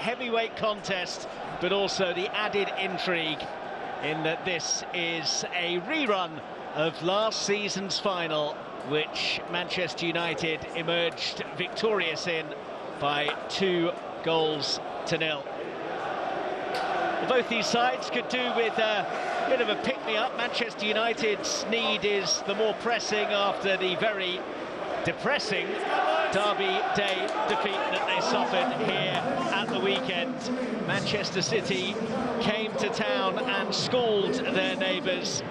heavyweight contest, but also the added intrigue in that this is a rerun of last season's final, which Manchester United emerged victorious in by 2-0. Both these sides could do with a bit of a pick-me-up. Manchester United's need is the more pressing after the very depressing Derby Day defeat that they suffered here at the weekend. Manchester City came to town and schooled their neighbours.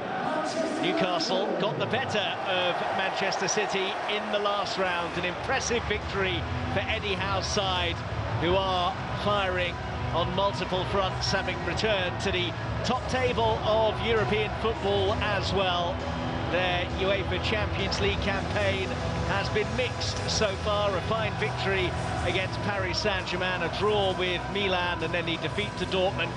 Newcastle got the better of Manchester City in the last round. An impressive victory for Eddie Howe's side, who are firing on multiple fronts, having returned to the top table of European football as well. Their UEFA Champions League campaign has been mixed so far. A fine victory against Paris Saint-Germain, a draw with Milan, and then the defeat to Dortmund,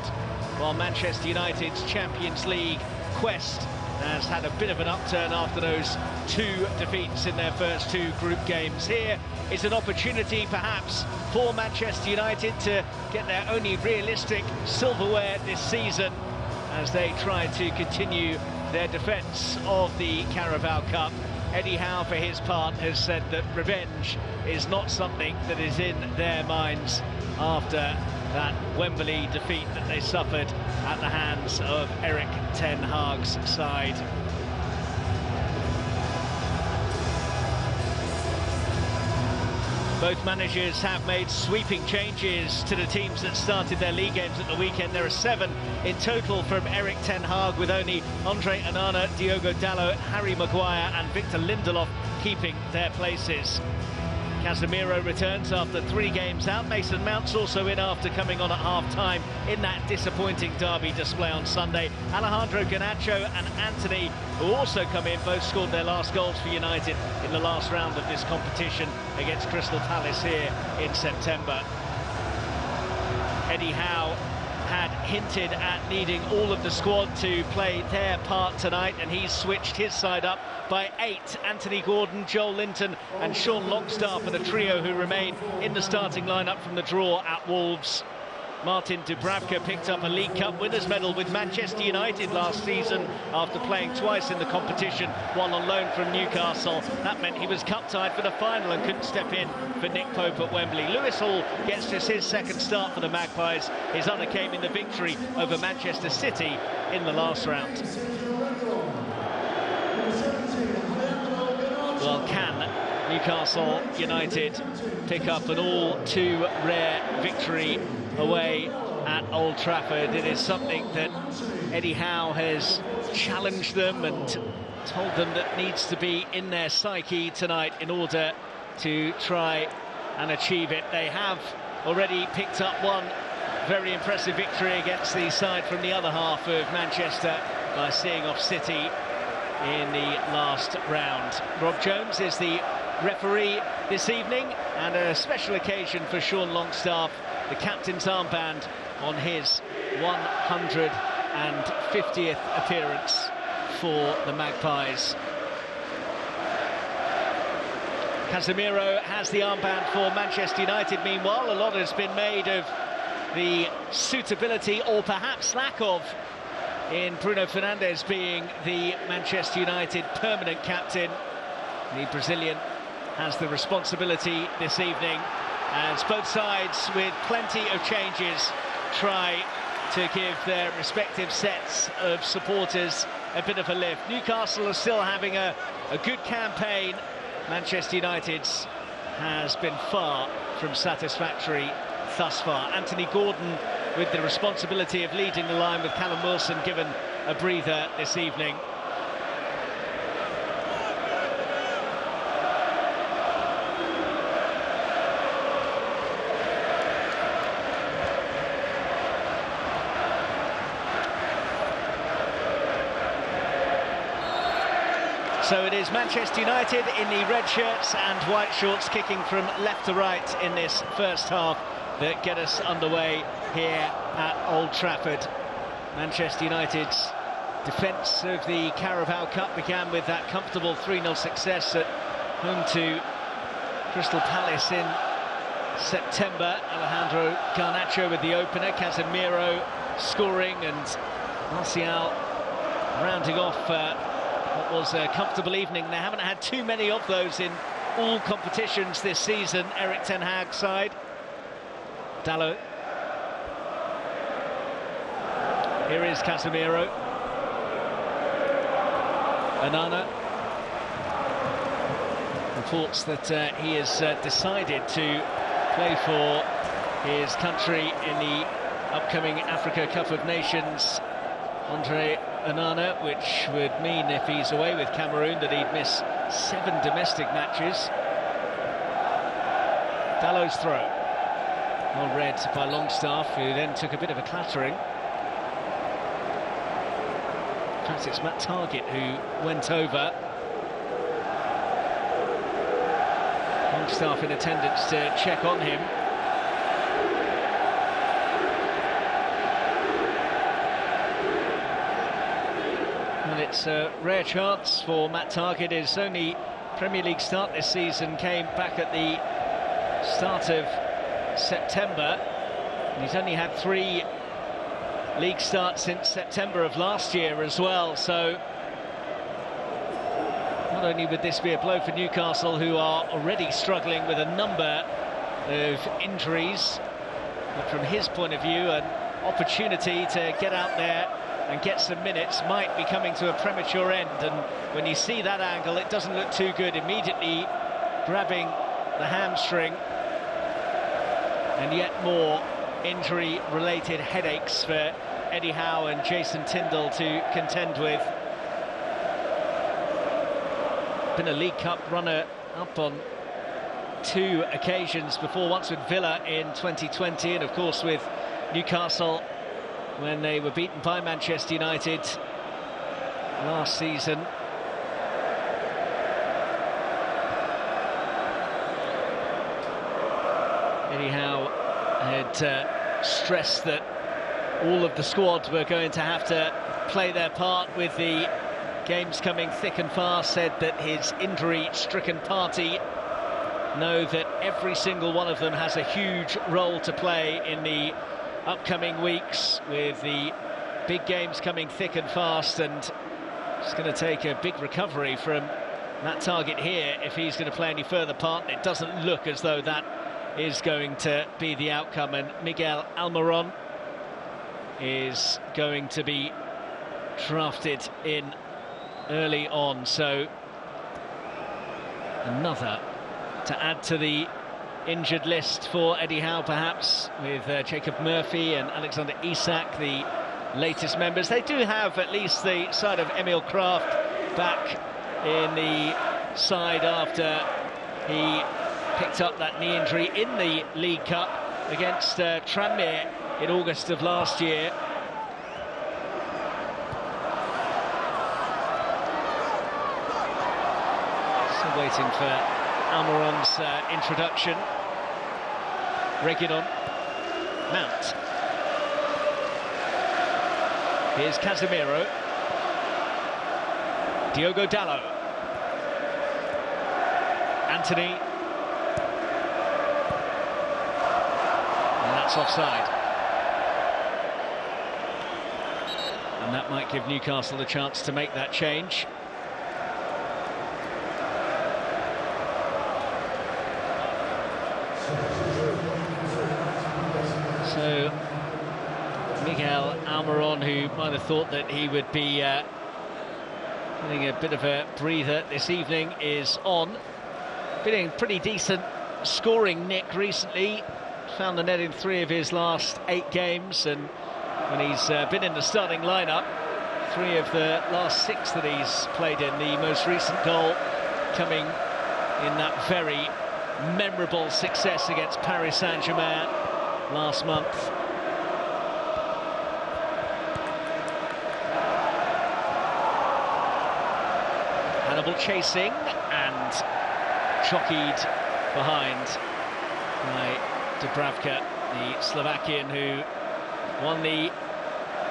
while Manchester United's Champions League quest has had a bit of an upturn after those 2 defeats in their first 2 group games. Here is an opportunity perhaps for Manchester United to get their only realistic silverware this season as they try to continue their defence of the Carabao Cup. Eddie Howe, for his part, has said that revenge is not something that is in their minds after that Wembley defeat that they suffered at the hands of Erik ten Hag's side. Both managers have made sweeping changes to the teams that started their league games at the weekend. There are 7 in total from Erik ten Hag, with only Andre Onana, Diogo Dalot, Harry Maguire and Victor Lindelof keeping their places. Casemiro returns after 3 games out. Mason Mount's also in after coming on at half-time in that disappointing derby display on Sunday. Alejandro Garnacho and Antony, who also come in, both scored their last goals for United in the last round of this competition against Crystal Palace here in September. Eddie Howe had hinted at needing all of the squad to play their part tonight, and he's switched his side up by 8. Anthony Gordon, Joel Linton and Sean Longstaff are the trio who remain in the starting lineup from the draw at Wolves. Martin Dubravka picked up a League Cup winners' medal with Manchester United last season after playing twice in the competition, one on loan from Newcastle. That meant he was cup-tied for the final and couldn't step in for Nick Pope at Wembley. Lewis Hall gets just his second start for the Magpies. His honour came in the victory over Manchester City in the last round. Well, can Newcastle United pick up an all too rare victory away at Old Trafford? It is something that Eddie Howe has challenged them and told them that needs to be in their psyche tonight in order to try and achieve it. They have already picked up one very impressive victory against the side from the other half of Manchester by seeing off City in the last round. Rob Jones is the referee this evening, and a special occasion for Sean Longstaff, the captain's armband on his 150th appearance for the Magpies. Casemiro has the armband for Manchester United. Meanwhile, a lot has been made of the suitability, or perhaps lack of, in Bruno Fernandes being the Manchester United permanent captain. The Brazilian has the responsibility this evening, as both sides, with plenty of changes, try to give their respective sets of supporters a bit of a lift. Newcastle are still having a good campaign. Manchester United's has been far from satisfactory thus far. Anthony Gordon with the responsibility of leading the line, with Callum Wilson given a breather this evening. So it is Manchester United in the red shirts and white shorts, kicking from left to right in this first half, that get us underway here at Old Trafford. Manchester United's defence of the Carabao Cup began with that comfortable 3-0 success at home to Crystal Palace in September. Alejandro Garnacho with the opener, Casemiro scoring, and Martial rounding off what was a comfortable evening. They haven't had too many of those in all competitions this season, Erik ten Hag's side. Dalot. Here is Casemiro. Onana. Reports that he has decided to play for his country in the upcoming Africa Cup of Nations. Andre Onana, which would mean if he's away with Cameroon that he'd miss 7 domestic matches. Dalot's throw. Well read by Longstaff, who then took a bit of a clattering. Perhaps it's Matt Targett who went over. Longstaff in attendance to check on him. Well, it's a rare chance for Matt Targett. His only Premier League start this season came back at the start of September. And he's only had 3 league starts since September of last year as well, so not only would this be a blow for Newcastle, who are already struggling with a number of injuries, but from his point of view, an opportunity to get out there and get some minutes might be coming to a premature end. And when you see that angle, it doesn't look too good. Immediately grabbing the hamstring, and yet more injury-related headaches for Eddie Howe and Jason Tindall to contend with. Been a League Cup runner-up on 2 occasions before, once with Villa in 2020, and of course with Newcastle when they were beaten by Manchester United last season. Eddie Howe had stressed that all of the squad were going to have to play their part with the games coming thick and fast, said that his injury-stricken party know that every single one of them has a huge role to play in the upcoming weeks, with the big games coming thick and fast, and it's going to take a big recovery from Matt Targett here if he's going to play any further part. It doesn't look as though that is going to be the outcome, and Miguel Almiron is going to be drafted in early on, so another to add to the injured list for Eddie Howe, perhaps, with Jacob Murphy and Alexander Isak, the latest members. They do have at least the side of Emil Kraft back in the side after he picked up that knee injury in the League Cup against Tranmere in August of last year. Still waiting for Almiron's introduction. Reguilon, Mount. Here's Casemiro. Diogo Dalot. Anthony. And that's offside. And that might give Newcastle a chance to make that change. So Miguel Almiron, who might have thought that he would be getting a bit of a breather this evening, is on. Been in pretty decent scoring nick recently. Found the net in 3 of his last 8 games, and when he's been in the starting lineup, 3 of the last 6 that he's played in. The most recent goal coming in that very memorable success against Paris Saint-Germain last month. Hannibal chasing and jockeyed behind by Dubravka, the Slovakian who won the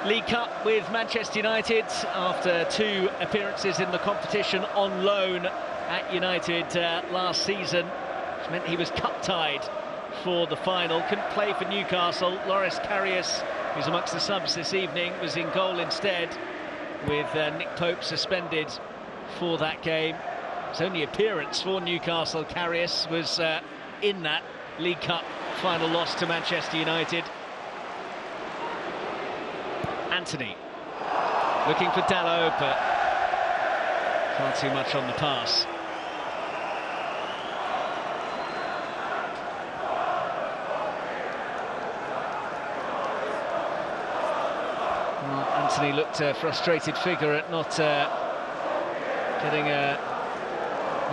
League Cup with Manchester United after 2 appearances in the competition on loan at United last season, which meant he was cup-tied for the final. Couldn't play for Newcastle. Loris Karius, who's amongst the subs this evening, was in goal instead, with Nick Pope suspended for that game. His only appearance for Newcastle, Karius, was in that League Cup final loss to Manchester United. Anthony looking for Dalot, but can't do much on the pass. Well, Anthony looked a frustrated figure at not getting a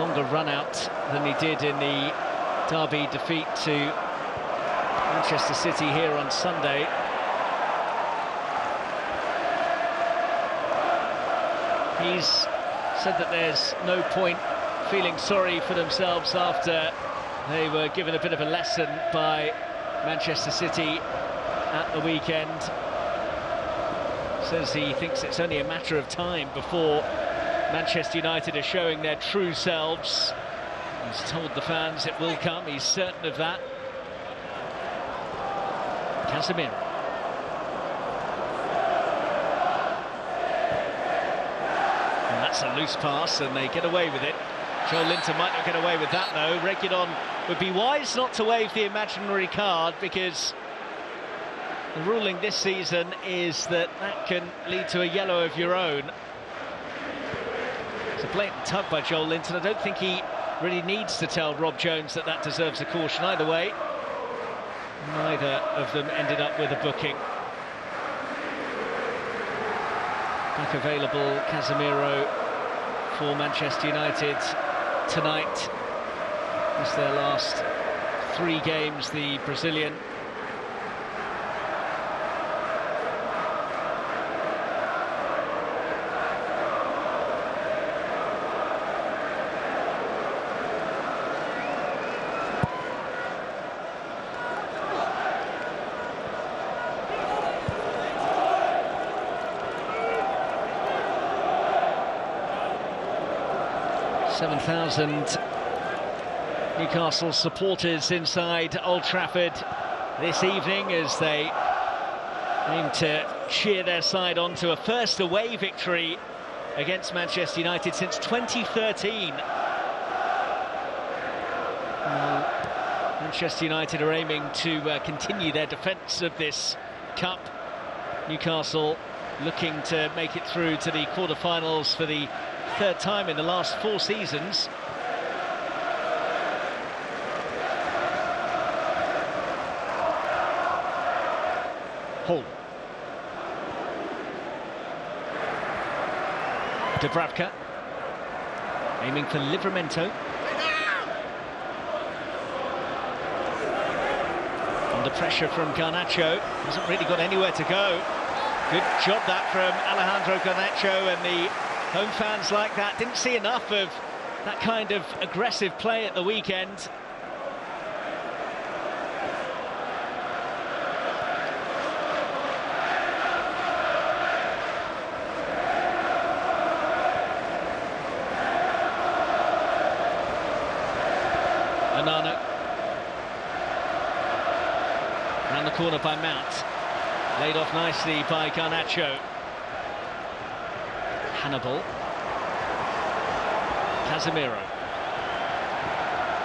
longer run out than he did in the derby defeat to Manchester City here on Sunday. He's said that there's no point feeling sorry for themselves after they were given a bit of a lesson by Manchester City at the weekend. Says he thinks it's only a matter of time before Manchester United are showing their true selves. He's told the fans it will come, he's certain of that. Casemiro. And that's a loose pass, and they get away with it. Joel Linton might not get away with that, though. Reguilon would be wise not to wave the imaginary card, because the ruling this season is that that can lead to a yellow of your own. It's a blatant tug by Joel Linton. I don't think he really needs to tell Rob Jones that that deserves a caution either way. Neither of them ended up with a booking. Back available, Casemiro for Manchester United tonight. It's their last 3 games, the Brazilian. Newcastle supporters inside Old Trafford this evening as they aim to cheer their side on to a first away victory against Manchester United since 2013. Manchester United are aiming to continue their defence of this cup. Newcastle looking to make it through to the quarter-finals for the 3rd time in the last 4 seasons. Hall. Dubravka aiming for Livramento. Under pressure from Garnacho, hasn't really got anywhere to go. Good job that from Alejandro Garnacho, and the home fans like that. Didn't see enough of that kind of aggressive play at the weekend. Onana. Around the corner by Mount. Laid off nicely by Garnacho. Hannibal. Casemiro.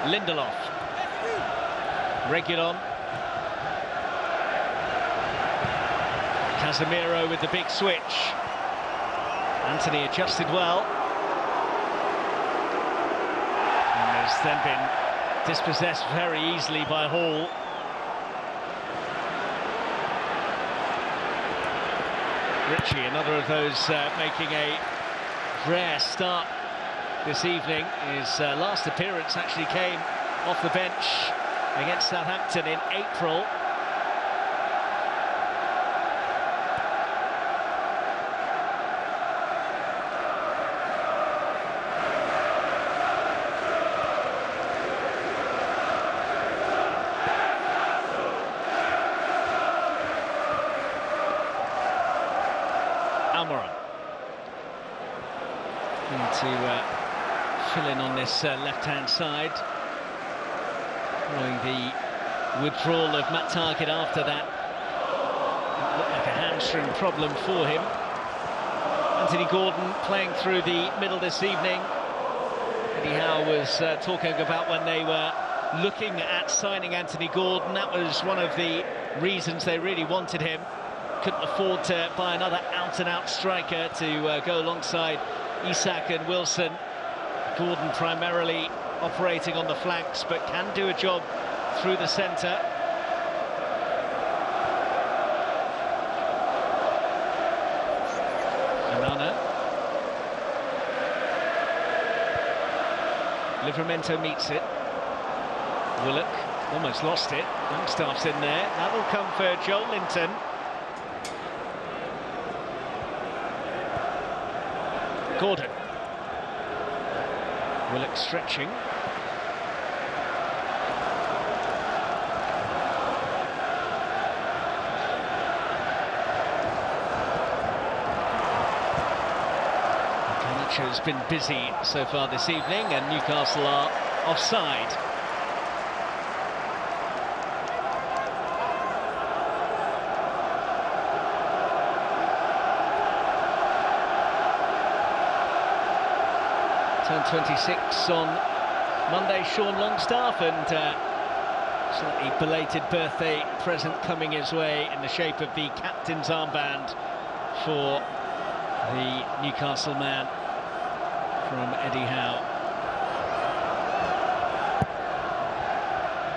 Lindelof. Reguilon. Casemiro with the big switch. Anthony adjusted well. And has then been dispossessed very easily by Hall. Ritchie, another of those making a rare start this evening. His last appearance actually came off the bench against Southampton in April. To fill in on this left-hand side, following the withdrawal of Matt Targett after that. It looked like a hamstring problem for him. Anthony Gordon playing through the middle this evening. Eddie Howe was talking about when they were looking at signing Anthony Gordon. That was one of the reasons they really wanted him. Couldn't afford to buy another out-and-out striker to go alongside Isak and Wilson. Gordon primarily operating on the flanks, but can do a job through the centre. Anana. Livramento meets it. Willock almost lost it. Longstaff's in there. That'll come for Joel Linton. Gordon. Willock stretching. Garnacho's been busy so far this evening, and Newcastle are offside. Turned 26 on Monday, Sean Longstaff, and slightly belated birthday present coming his way in the shape of the captain's armband for the Newcastle man from Eddie Howe.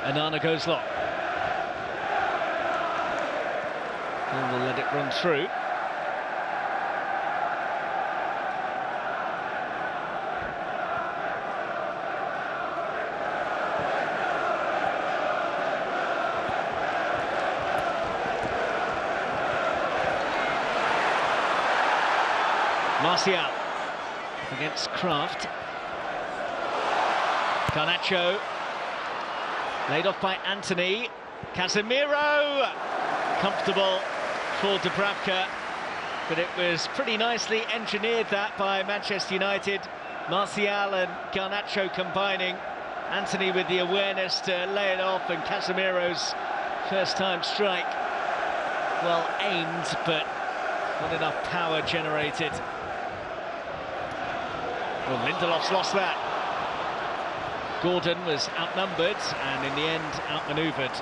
Anana goes long. And we'll let it run through. Martial against Kraft. Garnacho laid off by Anthony. Casemiro comfortable for Dubravka, but it was pretty nicely engineered that by Manchester United. Martial and Garnacho combining. Anthony with the awareness to lay it off, and Casemiro's first time strike well aimed, but not enough power generated. Well, Lindelof's lost that. Gordon was outnumbered and in the end outmanoeuvred.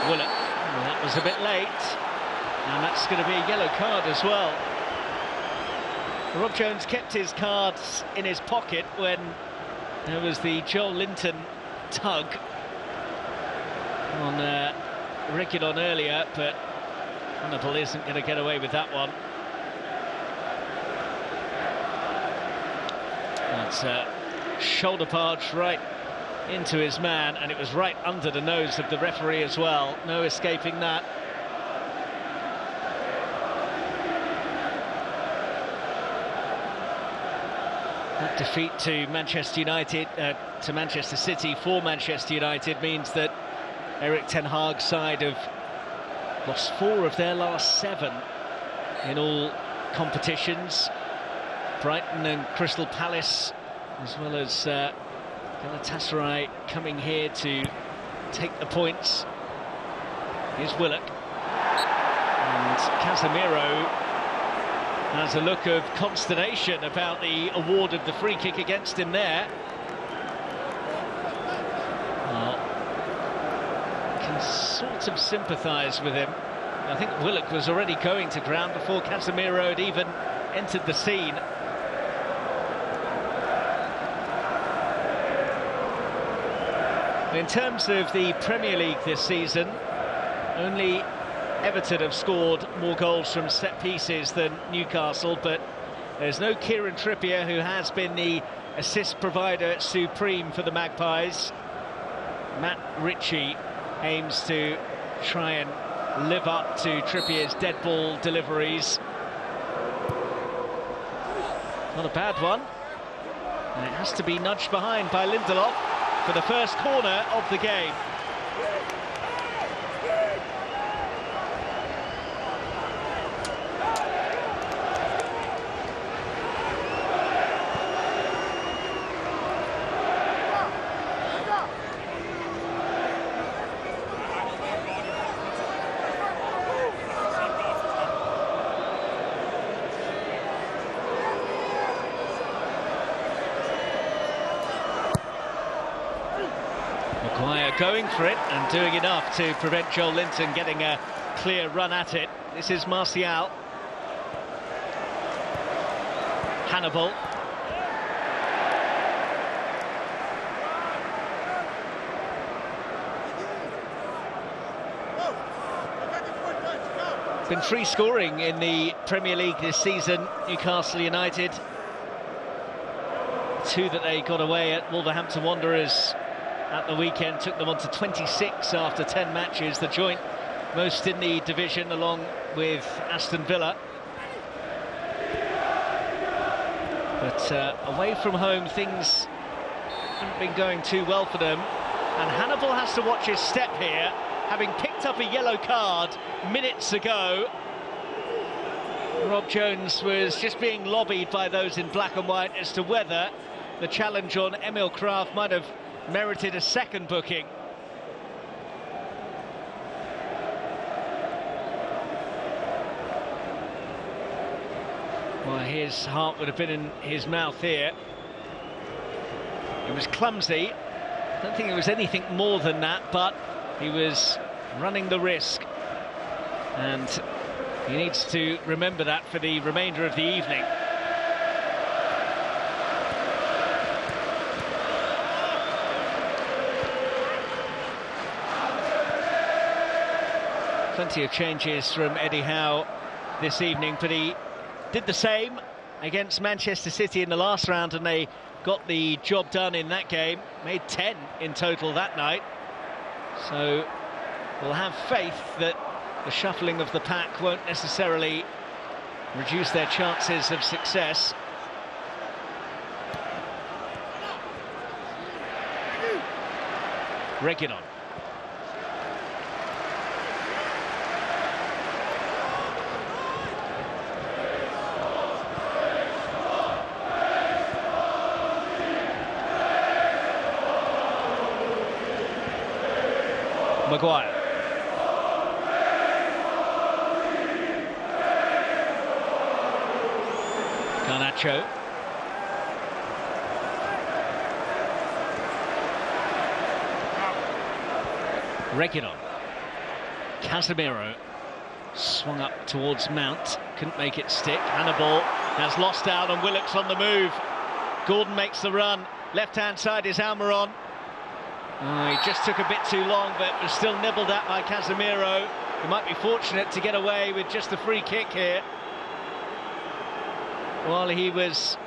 Willock, well, that was a bit late. And that's going to be a yellow card as well. Rob Jones kept his cards in his pocket when there was the Joel Linton tug on Reguilon earlier, but Hannibal isn't going to get away with that one. That's a shoulder barge right into his man, and it was right under the nose of the referee as well. No escaping that. That defeat to Manchester United, to Manchester City for Manchester United means that Erik ten Hag's side have lost 4 of their last 7 in all competitions. Brighton and Crystal Palace, as well as Galatasaray coming here to take the points. Here's Willock. And Casemiro has a look of consternation about the award of the free kick against him there. Well, can sort of sympathise with him. I think Willock was already going to ground before Casemiro had even entered the scene. In terms of the Premier League this season, only Everton have scored more goals from set pieces than Newcastle, but there's no Kieran Trippier, who has been the assist provider supreme for the Magpies. Matt Ritchie aims to try and live up to Trippier's dead ball deliveries. Not a bad one. And it has to be nudged behind by Lindelof for the first corner of the game. Maguire going for it and doing enough to prevent Joel Linton getting a clear run at it. This is Martial. Hannibal. Been free scoring in the Premier League this season, Newcastle United. 2 that they got away at Wolverhampton Wanderers at the weekend, took them on to 26 after 10 matches, the joint most in the division along with Aston Villa. But away from home things haven't been going too well for them, and Hannibal has to watch his step here, having picked up a yellow card minutes ago. Rob Jones was just being lobbied by those in black and white as to whether the challenge on Emil Kraft might have merited a second booking. Well, his heart would have been in his mouth here. It was clumsy. I don't think it was anything more than that, but he was running the risk, and he needs to remember that for the remainder of the evening. Plenty of changes from Eddie Howe this evening, but he did the same against Manchester City in the last round, and they got the job done in that game. Made 10 in total that night. So we'll have faith that the shuffling of the pack won't necessarily reduce their chances of success. Reguilon. Maguire. Garnacho. Reguilon. Casemiro swung up towards Mount, couldn't make it stick. Hannibal has lost out, and Willock's on the move. Gordon makes the run. Left-hand side is Almiron. Oh, he just took a bit too long, but was still nibbled at by Casemiro. He might be fortunate to get away with just a free kick here. While he was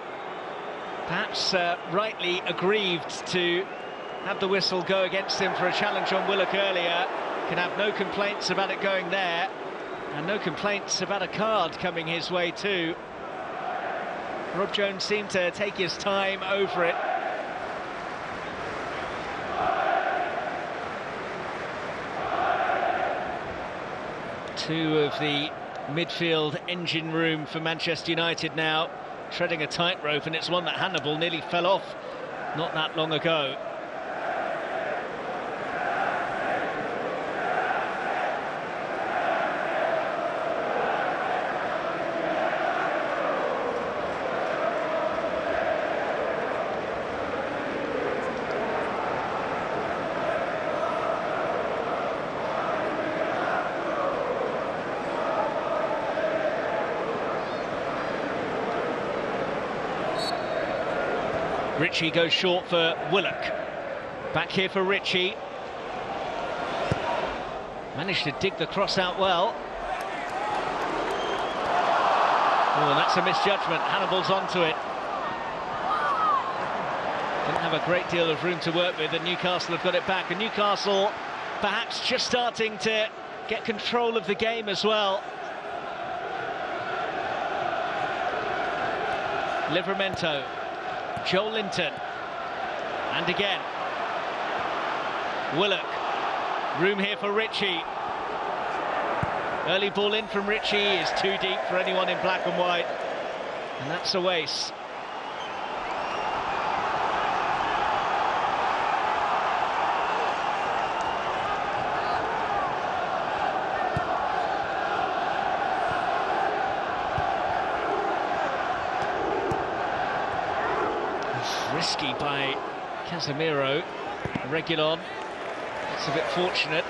perhaps rightly aggrieved to have the whistle go against him for a challenge on Willock earlier, can have no complaints about it going there, and no complaints about a card coming his way too. Rob Jones seemed to take his time over it. Two of the midfield engine room for Manchester United now treading a tightrope, and it's one that Hannibal nearly fell off not that long ago. Ritchie goes short for Willock. Back here for Ritchie. Managed to dig the cross out well. Oh, and that's a misjudgment. Hannibal's onto it. Didn't have a great deal of room to work with, and Newcastle have got it back. And Newcastle perhaps just starting to get control of the game as well. Livramento. Joel Linton. And again. Willock. Room here for Ritchie. Early ball in from Ritchie is too deep for anyone in black and white. And that's a waste. Risky by Casemiro. Reguilon. It's a bit fortunate.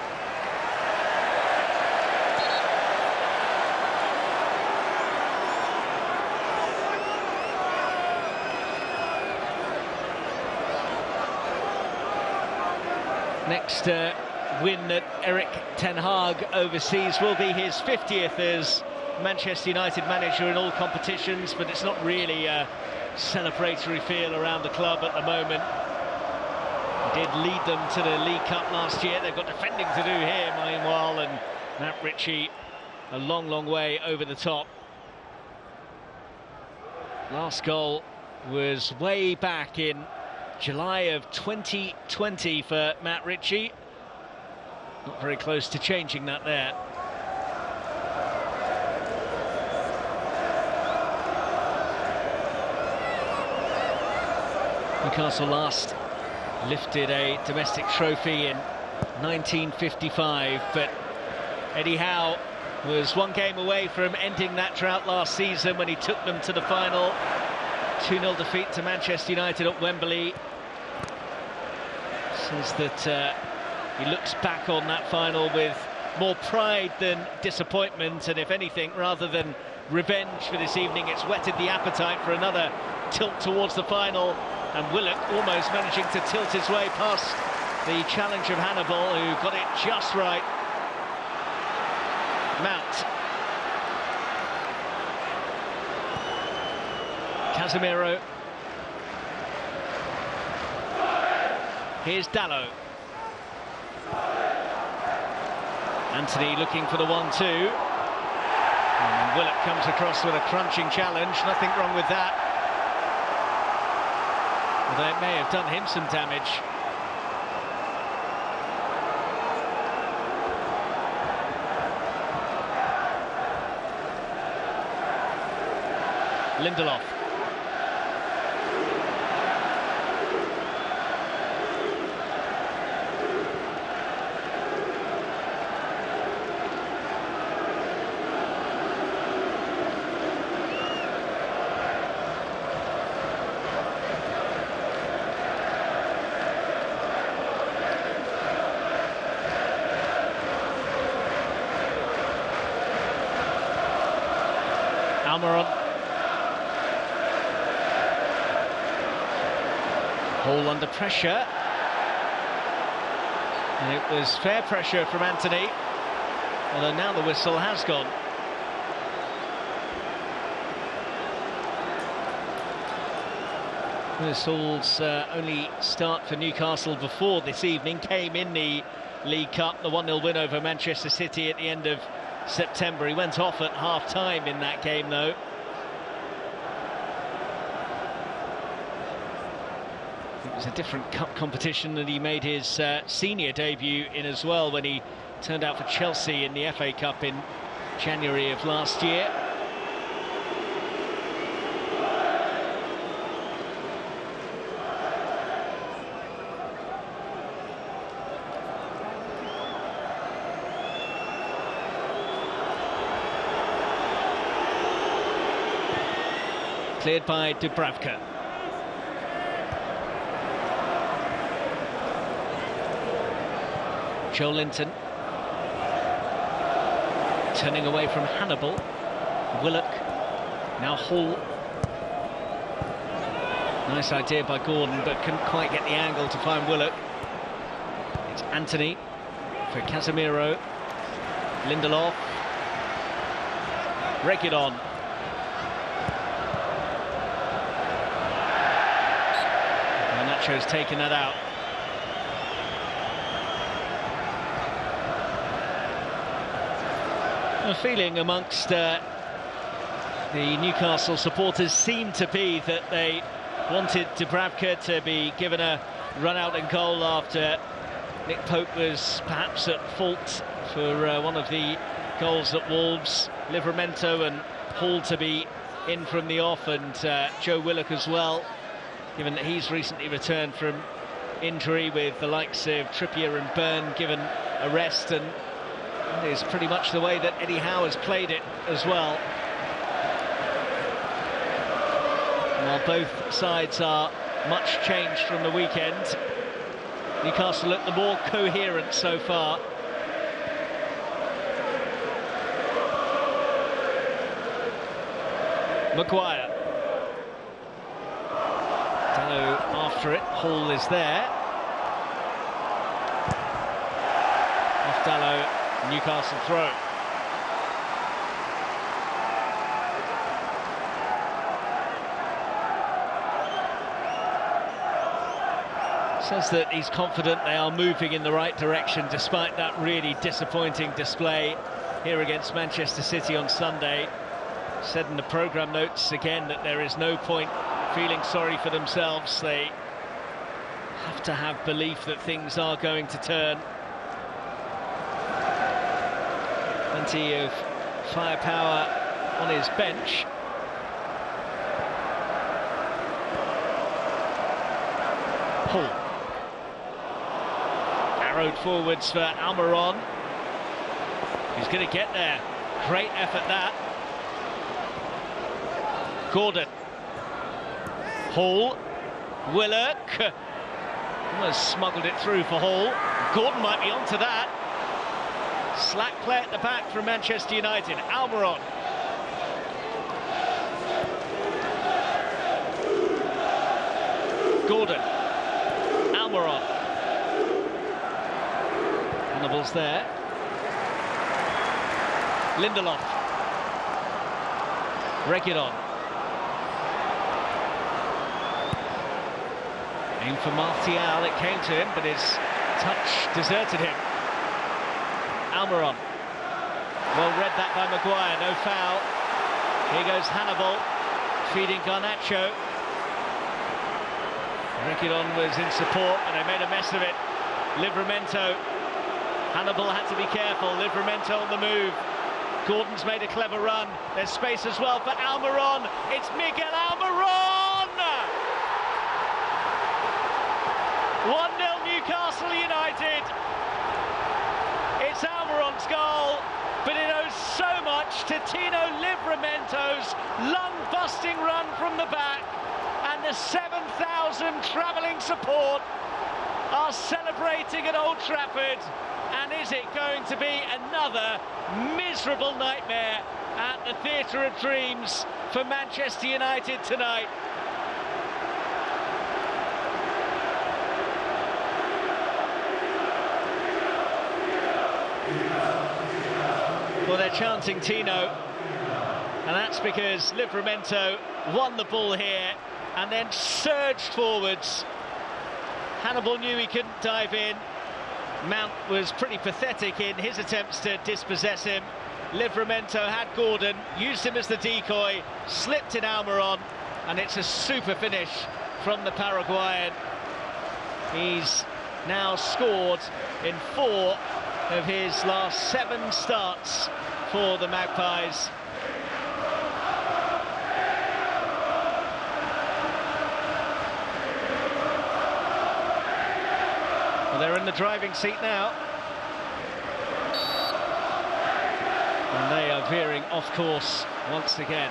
Next win that Eric Ten Hag overseas will be his 50th as Manchester United manager in all competitions, but it's not really a celebratory feel around the club at the moment. He did lead them to the League Cup last year. They've got defending to do here, meanwhile, and Matt Ritchie a long way over the top. Last goal was way back in July of 2020 for Matt Ritchie. Not very close to changing that there. Newcastle last lifted a domestic trophy in 1955, but Eddie Howe was one game away from ending that drought last season when he took them to the final. 2-0 defeat to Manchester United at Wembley. Says that he looks back on that final with more pride than disappointment, and if anything, rather than revenge for this evening, it's whetted the appetite for another tilt towards the final. And Willock almost managing to tilt his way past the challenge of Hannibal, who got it just right. Mount. Casemiro. Here's Dalot. Anthony looking for the 1-2. And Willock comes across with a crunching challenge. Nothing wrong with that. Although it may have done him some damage. Lindelof. Almiron. Hall under pressure. And it was fair pressure from Anthony, although now the whistle has gone. Whistle's only start for Newcastle before this evening came in the League Cup, the 1-0 win over Manchester City at the end of September. He went off at half-time in that game, though. It was a different cup competition that he made his senior debut in as well, when he turned out for Chelsea in the FA Cup in January of last year. Cleared by Dubravka. Joel Linton. Turning away from Hannibal. Willock. Now Hall. Nice idea by Gordon, but couldn't quite get the angle to find Willock. It's Anthony for Casemiro. Lindelof. Reguilon. Nacho's taken that out. The feeling amongst the Newcastle supporters seemed to be that they wanted Dubravka to be given a run out in goal after Nick Pope was perhaps at fault for one of the goals at Wolves. Livramento and Hall to be in from the off, and Joe Willock as well, given that he's recently returned from injury, with the likes of Trippier and Byrne given a rest, and that is pretty much the way that Eddie Howe has played it as well. While both sides are much changed from the weekend, Newcastle look the more coherent so far. Maguire. Dalot after it, Hall is there. Off Dalot, Newcastle throw. Says that he's confident they are moving in the right direction despite that really disappointing display here against Manchester City on Sunday. Said in the programme notes again that there is no point feeling sorry for themselves. They have to have belief that things are going to turn. Plenty of firepower on his bench. Hall. Arrowed forwards for Almiron. He's going to get there. Great effort that. Gordon. Hall. Willock. Almost smuggled it through for Hall. Gordon might be onto that. Slack play at the back from Manchester United. Almiron. Gordon. Almiron. Hannibal's there. Lindelof. Reguilon. Aim for Martial, it came to him, but his touch deserted him. Almiron. Well read that by Maguire, no foul. Here goes Hannibal, feeding Garnacho. Reguilon was in support, and they made a mess of it. Livramento. Hannibal had to be careful. Livramento on the move. Gordon's made a clever run. There's space as well for Almiron. It's Miguel Almiron! 1-0 Newcastle United. It's Almiron's goal, but it owes so much to Tino Livramento's lung-busting run from the back, and the 7,000 travelling support are celebrating at Old Trafford. And is it going to be another miserable nightmare at the Theatre of Dreams for Manchester United tonight? Well, they're chanting Tino, and that's because Livramento won the ball here and then surged forwards. Hannibal knew he couldn't dive in. Mount was pretty pathetic in his attempts to dispossess him. Livramento had Gordon, used him as the decoy, slipped in Almiron, and it's a super finish from the Paraguayan. He's now scored in 4 of his last 7 starts for the Magpies. Well, they're in the driving seat now. And they are veering off course once again.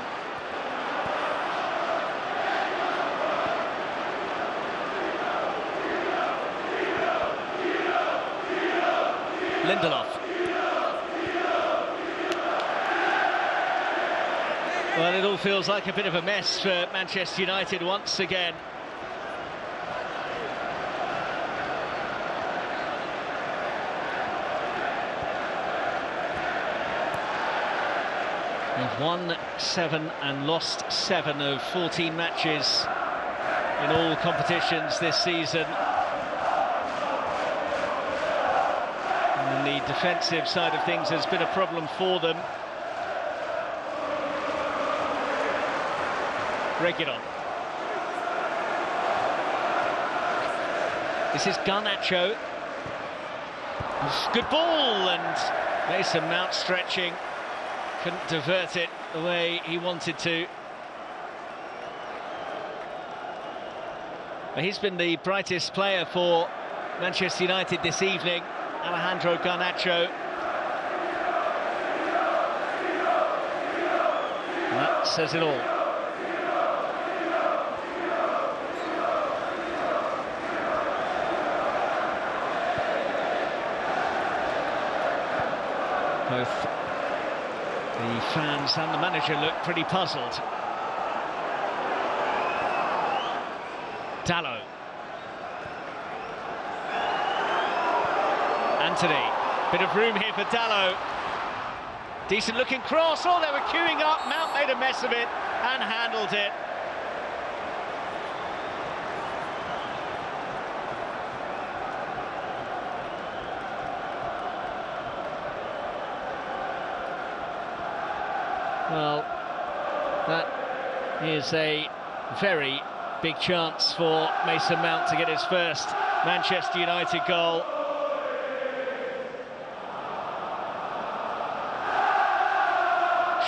Lindelof. Well, it all feels like a bit of a mess for Manchester United once again. They've won 7 and lost 7 of 14 matches in all competitions this season. And the defensive side of things has been a problem for them. Reguilon. This is Garnacho. Good ball, and Mason Mount stretching. Couldn't divert it the way he wanted to. Well, he's been the brightest player for Manchester United this evening, Alejandro Garnacho. And that says it all. Both the fans and the manager look pretty puzzled. Dalot. Anthony. Bit of room here for Dalot. Decent looking cross. Oh, they were queuing up. Mount made a mess of it and handled it. Well, that is a very big chance for Mason Mount to get his first Manchester United goal.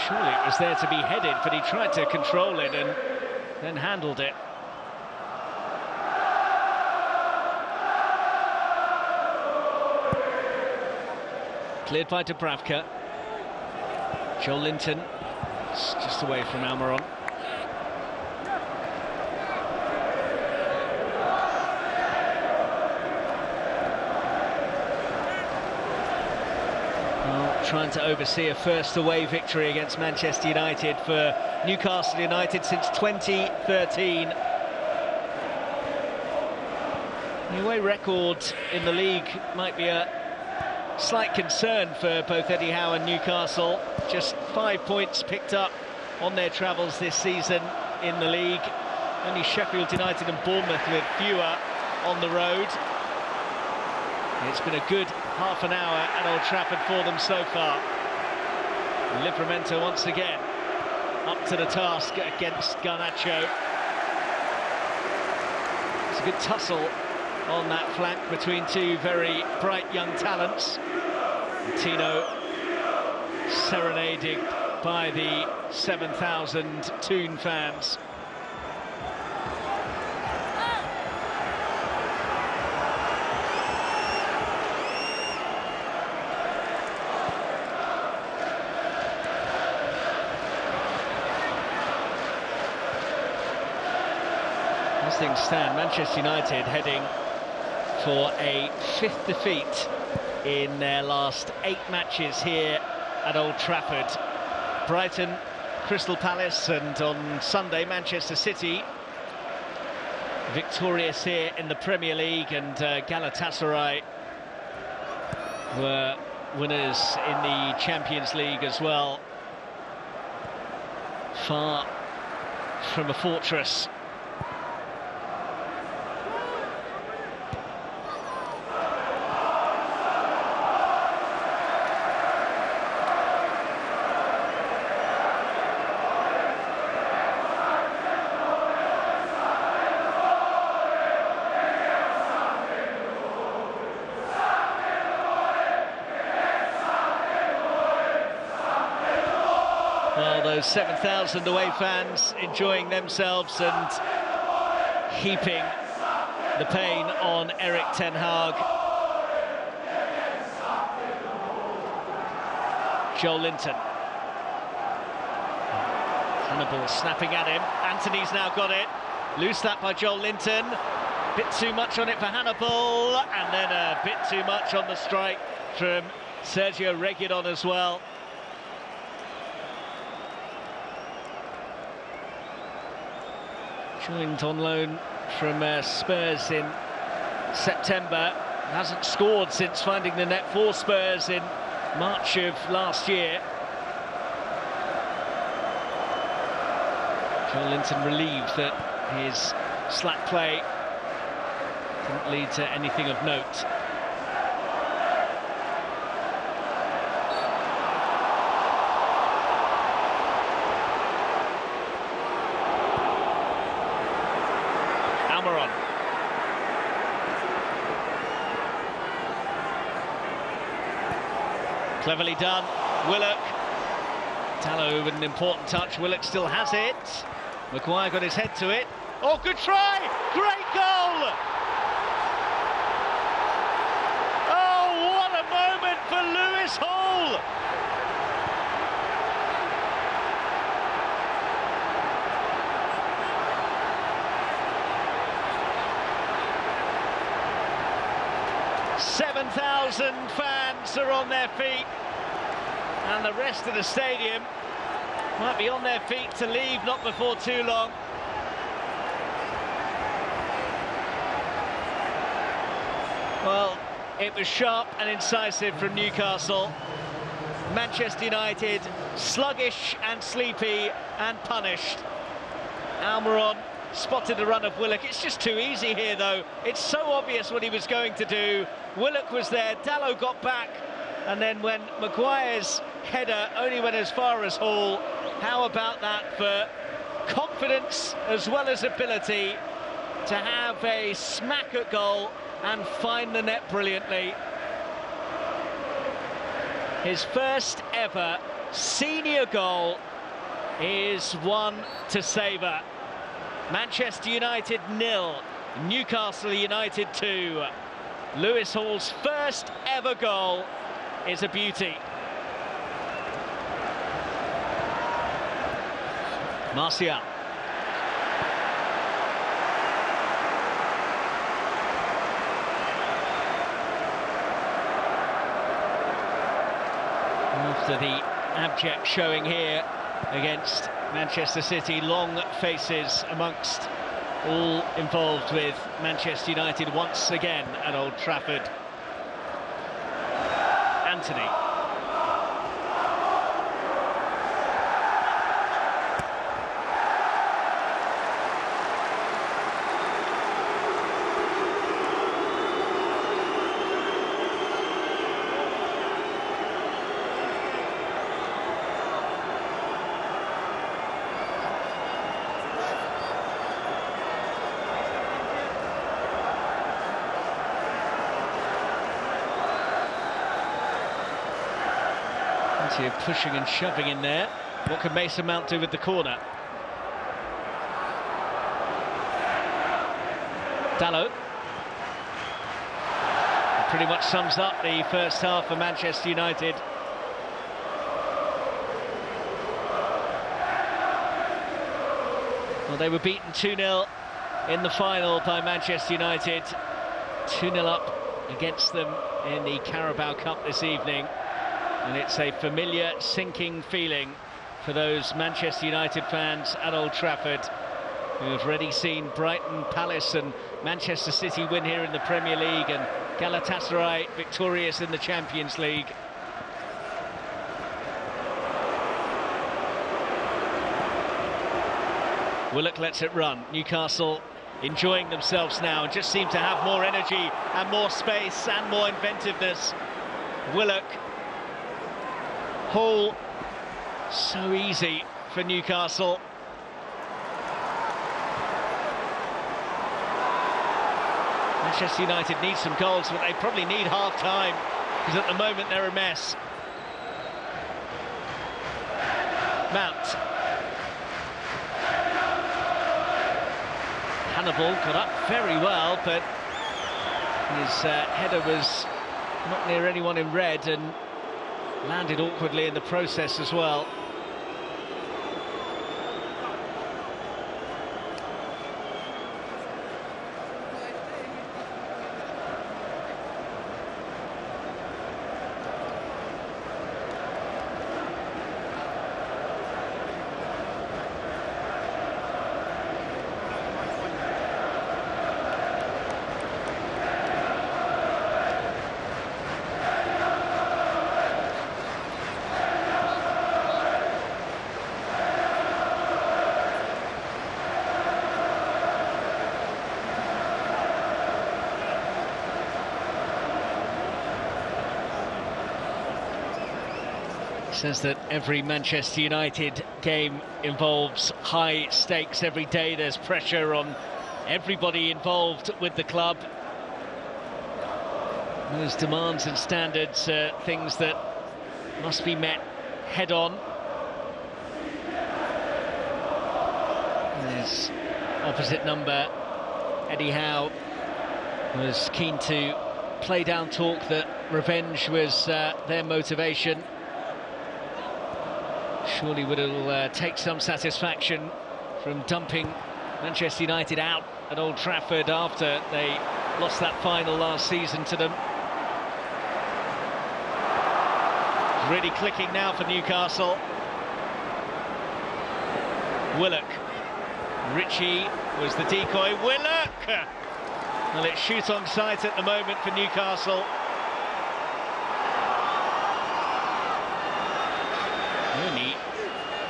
Surely it was there to be headed, but he tried to control it and then handled it. Cleared by Dubravka. Joel Linton, just away from Almiron. Trying to oversee a first away victory against Manchester United for Newcastle United since 2013. The away record in the league might be a slight concern for both Eddie Howe and Newcastle. Just 5 points picked up on their travels this season in the league. Only Sheffield United and Bournemouth with fewer on the road. It's been a good half an hour at Old Trafford for them so far. Livramento once again up to the task against Garnacho. It's a good tussle on that flank between two very bright young talents. Tino serenaded by the 7,000 Toon fans. As things stand, Manchester United heading for a 5th defeat in their last 8 matches here at Old Trafford. Brighton, Crystal Palace, and on Sunday Manchester City victorious here in the Premier League, and Galatasaray were winners in the Champions League as well. Far from a fortress. Well, those 7,000 away fans enjoying themselves and heaping the pain on Erik ten Hag. Joel Linton. Hannibal snapping at him. Anthony's now got it. Loose that by Joel Linton. Bit too much on it for Hannibal, and then a bit too much on the strike from Sergio Reguilón as well. Joined on loan from Spurs in September. Hasn't scored since finding the net for Spurs in March of last year. Joel Linton relieved that his slack play didn't lead to anything of note. Cleverly done. Willock. Tallow with an important touch. Willock still has it. Maguire got his head to it. Oh, good try! Great goal! Oh, what a moment for Lewis Hall! "7,000 fans are on their feet, and the rest of the stadium might be on their feet to leave not before too long." Well, it was sharp and incisive from Newcastle. Manchester United sluggish and sleepy and punished. Almiron spotted a run of Willock. It's just too easy here, though. It's so obvious what he was going to do. Willock was there, Dalot got back, and then when Maguire's header only went as far as Hall, how about that for confidence as well as ability to have a smack at goal and find the net brilliantly. His first ever senior goal is one to savour. Manchester United 0, Newcastle United 2. Lewis Hall's first ever goal is a beauty. Martial. After the abject showing here against Manchester City, long faces amongst all involved with Manchester United once again at Old Trafford. Anthony. Plenty of pushing and shoving in there. What can Mason Mount do with the corner? Dalot. Pretty much sums up the first half for Manchester United. Well, they were beaten 2-0 in the final by Manchester United. 2-0 up against them in the Carabao Cup this evening. And it's a familiar, sinking feeling for those Manchester United fans at Old Trafford who have already seen Brighton, Palace and Manchester City win here in the Premier League and Galatasaray victorious in the Champions League. Willock lets it run. Newcastle enjoying themselves now and just seem to have more energy and more space and more inventiveness. Willock. Hall, so easy for Newcastle. Manchester United need some goals, but they probably need half-time, because at the moment they're a mess. Mount. Hannibal got up very well, but his header was not near anyone in red and landed awkwardly in the process as well. Says that every Manchester United game involves high stakes. Every day there's pressure on everybody involved with the club. Those demands and standards are things that must be met head-on. His opposite number, Eddie Howe, was keen to play down talk that revenge was their motivation. Surely will take some satisfaction from dumping Manchester United out at Old Trafford after they lost that final last season to them. It's really clicking now for Newcastle. Willock. Ritchie was the decoy. Willock! Well, it's shoot on sight at the moment for Newcastle. The only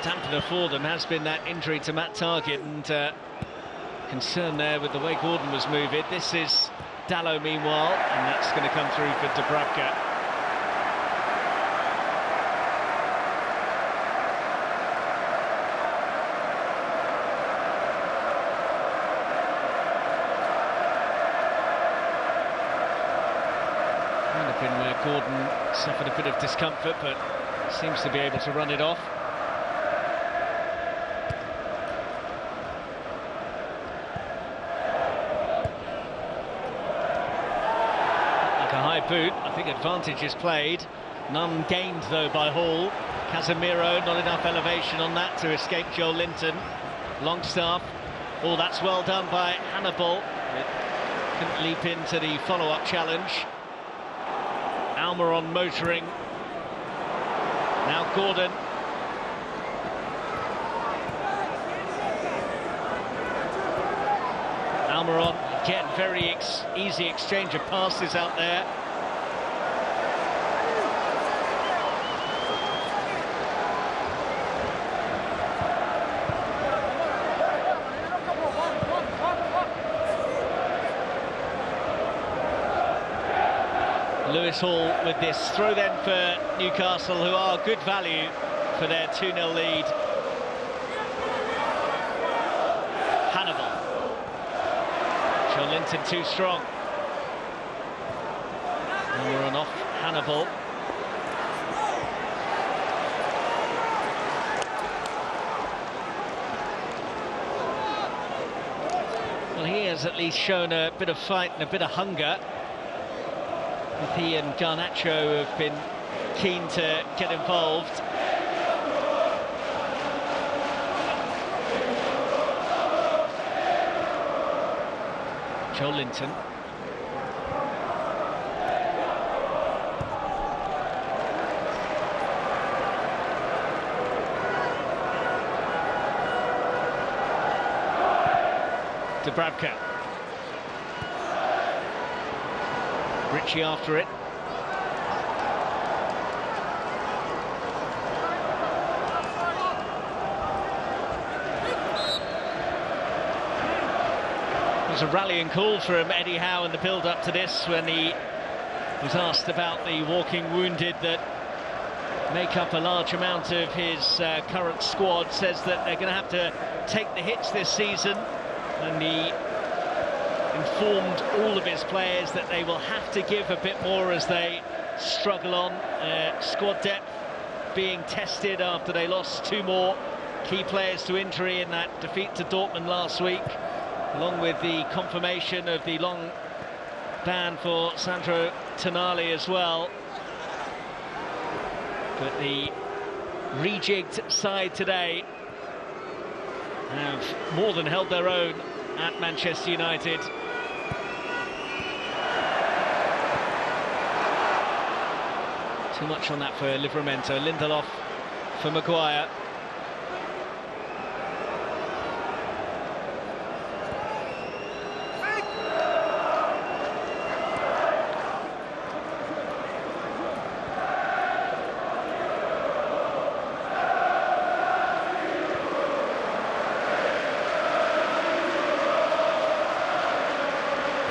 dampener for them has been that injury to Matt Targett, and concern there with the way Gordon was moving. This is Dalot meanwhile, and that's going to come through for Dubravka. Where Gordon suffered a bit of discomfort, but seems to be able to run it off. Like a high boot. I think advantage is played. None gained though by Hall. Casemiro, not enough elevation on that to escape Joel Linton. Longstaff. Oh, that's well done by Hannibal. It couldn't leap into the follow-up challenge. Almiron motoring. Now Gordon. Almiron, again, very easy exchange of passes out there. Lewis Hall with this throw then for Newcastle, who are good value for their 2-0 lead. Hannibal. Joel Linton too strong. And we're on off Hannibal. Well, he has at least shown a bit of fight and a bit of hunger. He and Garnacho have been keen to get involved. Joel Linton. Dubravka. Ritchie after it. There's a rallying call from Eddie Howe in the build-up to this when he was asked about the walking wounded that make up a large amount of his current squad. Says that they're going to have to take the hits this season, and he informed all of his players that they will have to give a bit more as they struggle on. Squad depth being tested after they lost 2 more key players to injury in that defeat to Dortmund last week, along with the confirmation of the long ban for Sandro Tonali as well. But the rejigged side today have more than held their own at Manchester United. Too much on that for Livramento. Lindelof for Maguire.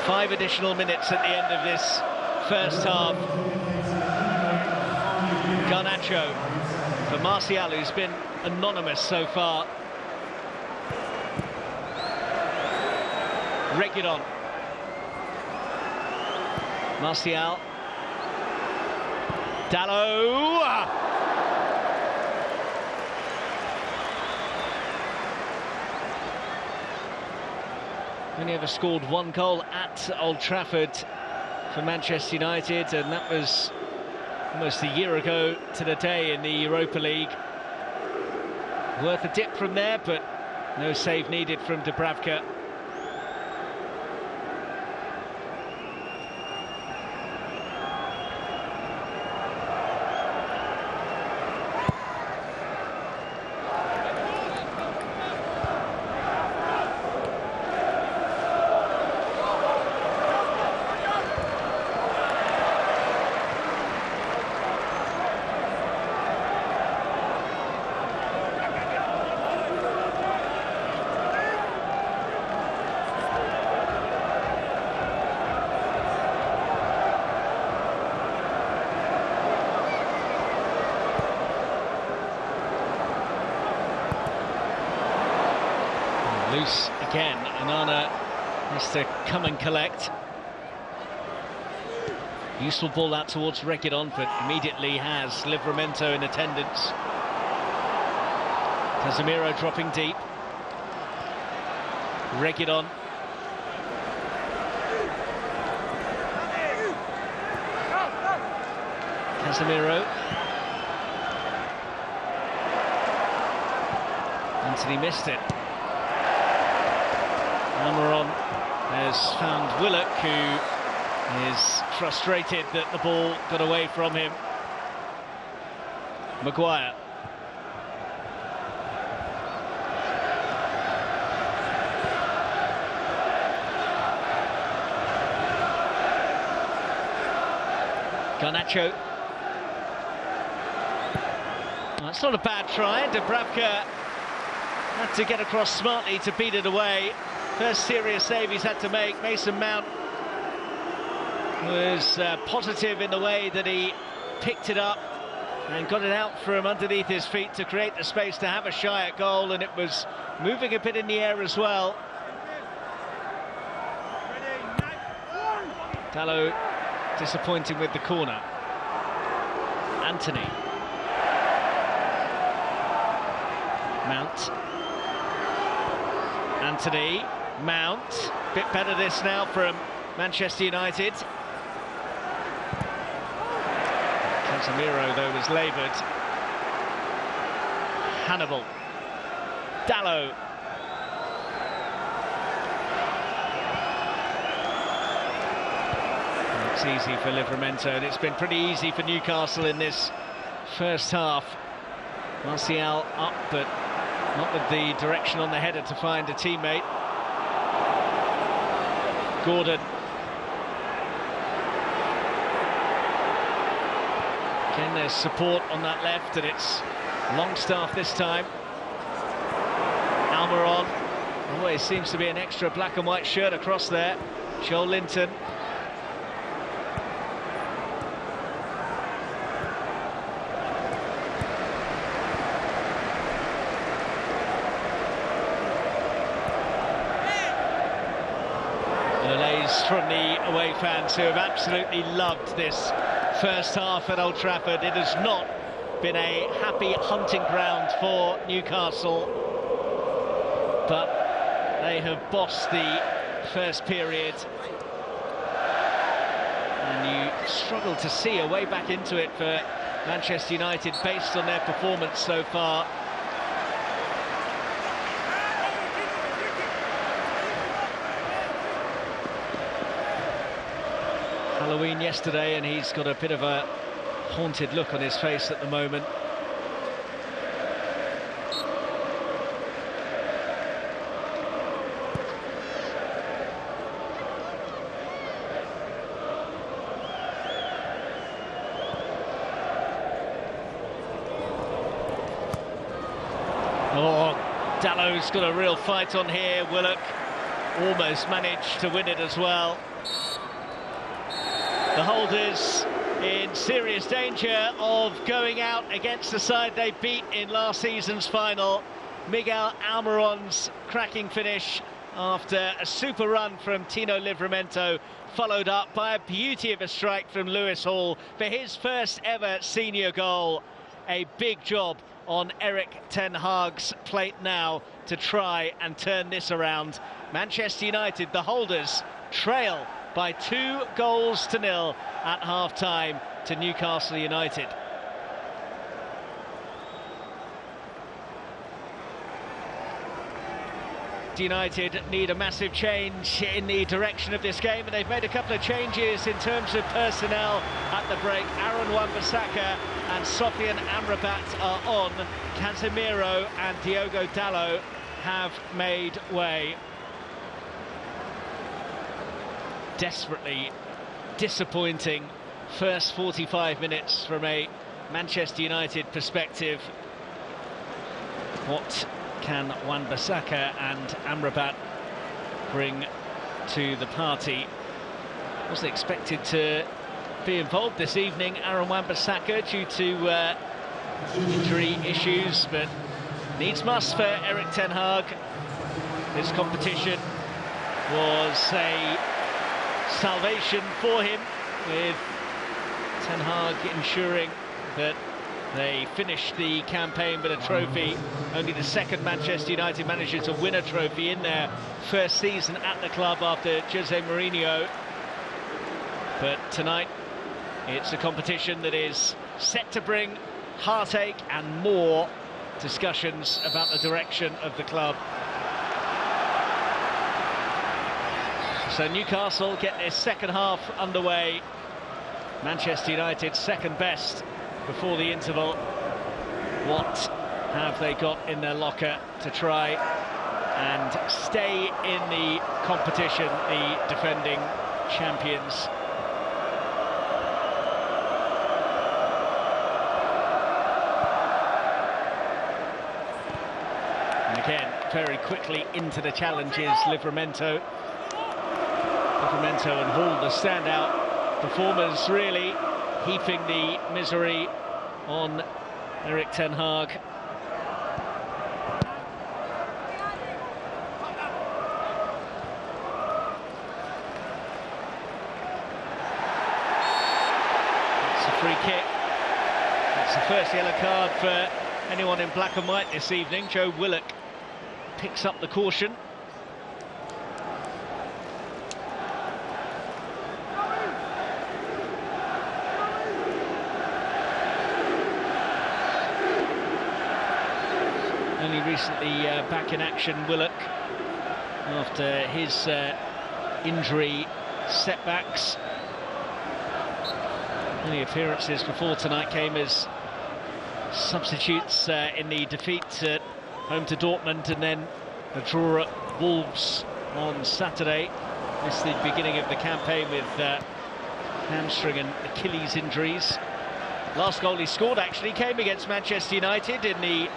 Five additional minutes at the end of this first half. Garnacho for Martial, who's been anonymous so far. Reguilon. Martial. Dalot. Only ever scored one goal at Old Trafford for Manchester United, and that was almost a year ago to the day in the Europa League. Worth a dip from there, but no save needed from Dubravka. Loose again, Anana has to come and collect. Useful ball out towards Reguilon, but immediately has Livramento in attendance. Casemiro dropping deep. Reguilon. Casemiro. Anthony missed it. Almiron has found Willock, who is frustrated that the ball got away from him. Maguire. Garnacho. That's not a bad try. Dubravka had to get across smartly to beat it away. First serious save he's had to make. Mason Mount was positive in the way that he picked it up and got it out from underneath his feet to create the space to have a shy at goal, and it was moving a bit in the air as well. Dalot disappointing with the corner. Anthony. Mount. Anthony. Mount, bit better this now from Manchester United. Casemiro, though, was laboured. Hannibal. Dalot. It's easy for Livramento, and it's been pretty easy for Newcastle in this first half. Martial up, but not with the direction on the header to find a teammate. Gordon. Again, there's support on that left, and it's Longstaff this time. Almiron. Always seems to be an extra black and white shirt across there. Joel Linton. From the away fans, who have absolutely loved this first half at Old Trafford. It has not been a happy hunting ground for Newcastle, but they have bossed the first period, and you struggle to see a way back into it for Manchester United based on their performance so far. Halloween yesterday, and he's got a bit of a haunted look on his face at the moment. Oh, Dalot's got a real fight on here. Willock almost managed to win it as well. The holders in serious danger of going out against the side they beat in last season's final. Miguel Almiron's cracking finish after a super run from Tino Livramento, followed up by a beauty of a strike from Lewis Hall for his first ever senior goal. a big job on Erik ten Hag's plate now to try and turn this around. Manchester United, the holders, trail by 2-0 at half-time to Newcastle United. United need a massive change in the direction of this game, and they've made a couple of changes in terms of personnel at the break. Aaron Wan-Bissaka and Sofian Amrabat are on. Casemiro and Diogo Dalot have made way. Desperately disappointing first 45 minutes from a Manchester United perspective. What can Wan-Bissaka and Amrabat bring to the party? Wasn't expected to be involved this evening, Aaron Wan-Bissaka, due to injury issues, but needs must for Erik ten Hag. This competition was a salvation for him, with ten Hag ensuring that they finished the campaign with a trophy. Only the second Manchester United manager to win a trophy in their first season at the club after Jose Mourinho. But tonight, it's a competition that is set to bring heartache and more discussions about the direction of the club. So Newcastle get their second half underway. Manchester United second best before the interval. What have they got in their locker to try and stay in the competition, the defending champions? And again, very quickly into the challenges, Livramento and Hall, the standout performers, really heaping the misery on Erik ten Hag. It's a free kick. It's the first yellow card for anyone in black and white this evening. Joe Willock picks up the caution. Only recently back in action, Willock, after his injury setbacks. Only appearances before tonight came as substitutes in the defeat at home to Dortmund, and then a draw at Wolves on Saturday. This is the beginning of the campaign with hamstring and Achilles injuries. Last goal he scored actually came against Manchester United in the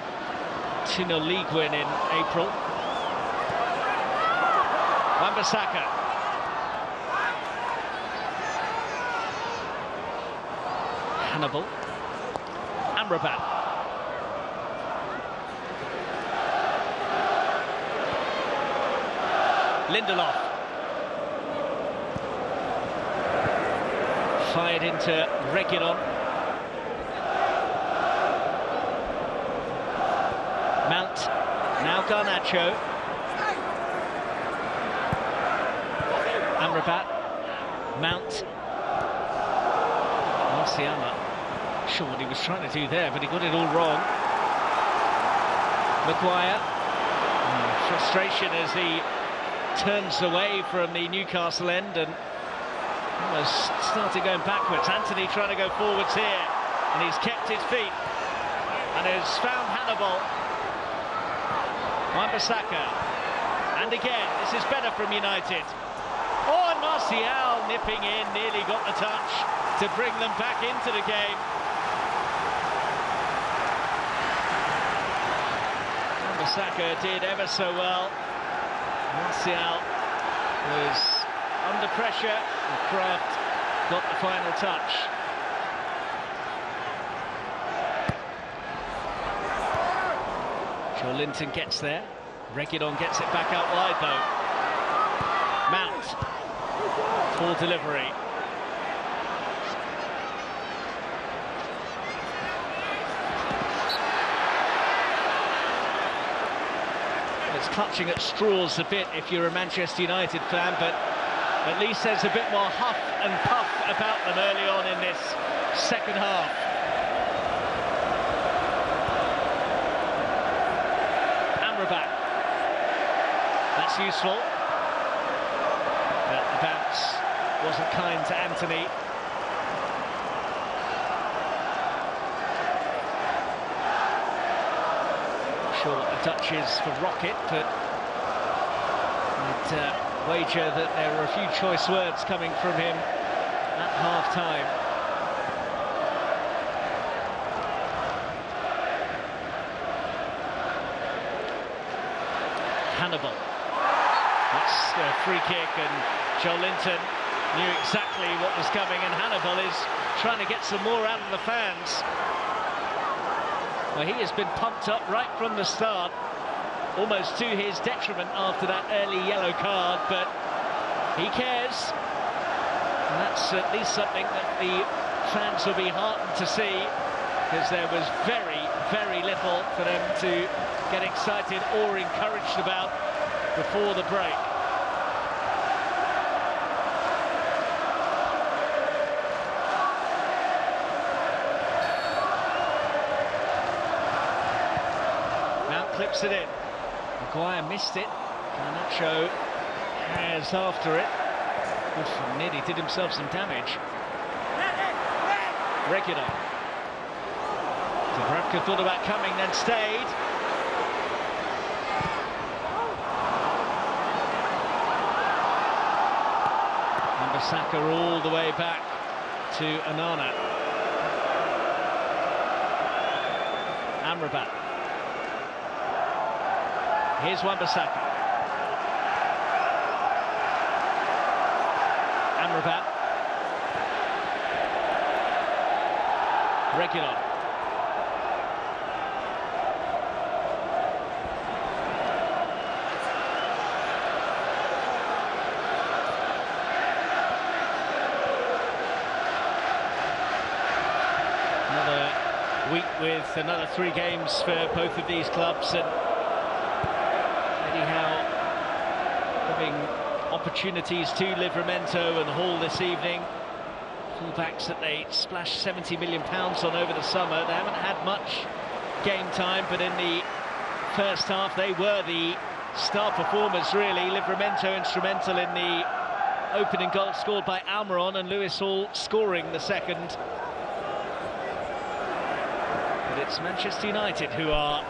2-0 league win in April. Wan-Bissaka. Hannibal. Amrabat. Lindelof. Fired into Reguilon. Mount, now Garnacho. Amrabat, Mount. Martial, not sure what he was trying to do there, but he got it all wrong. Maguire, frustration as he turns away from the Newcastle end and almost started going backwards. Anthony trying to go forwards here, and he's kept his feet and has found Hannibal. Wan-Bissaka, and again, this is better from United. Oh, and Martial nipping in, nearly got the touch to bring them back into the game. Wan-Bissaka did ever so well. Martial was under pressure, and Kraft got the final touch. Linton gets there. Reguilon gets it back out wide though. Mount. Full delivery. It's clutching at straws a bit if you're a Manchester United fan, but at least there's a bit more huff and puff about them early on in this second half. Amrabat. That's useful. But the bounce wasn't kind to Anthony. Sure what the touch is for Rocket, but I'd wager that there were a few choice words coming from him at half-time. Hannibal. That's a free kick, and Joe Linton knew exactly what was coming, and Hannibal is trying to get some more out of the fans. Well, he has been pumped up right from the start, almost to his detriment after that early yellow card, but he cares. And that's at least something that the fans will be heartened to see, because there was very, very little for them to get excited or encouraged about before the break. Clips it in. Maguire missed it. Garnacho has after it. Good for Nid, he did himself some damage. Regular. Dubravka thought about coming, then stayed. And Bissaka all the way back to Anana. Amrabat. Here's Wan-Bissaka. Amrabat. Reguilon. Another week with another 3 games for both of these clubs, and anyhow having opportunities to Livramento and Hall this evening. Fullbacks that they splashed £70 million on over the summer. They haven't had much game time, but in the first half they were the star performers, really. Livramento instrumental in the opening goal scored by Almiron, and Lewis Hall scoring the second. But it's Manchester United who are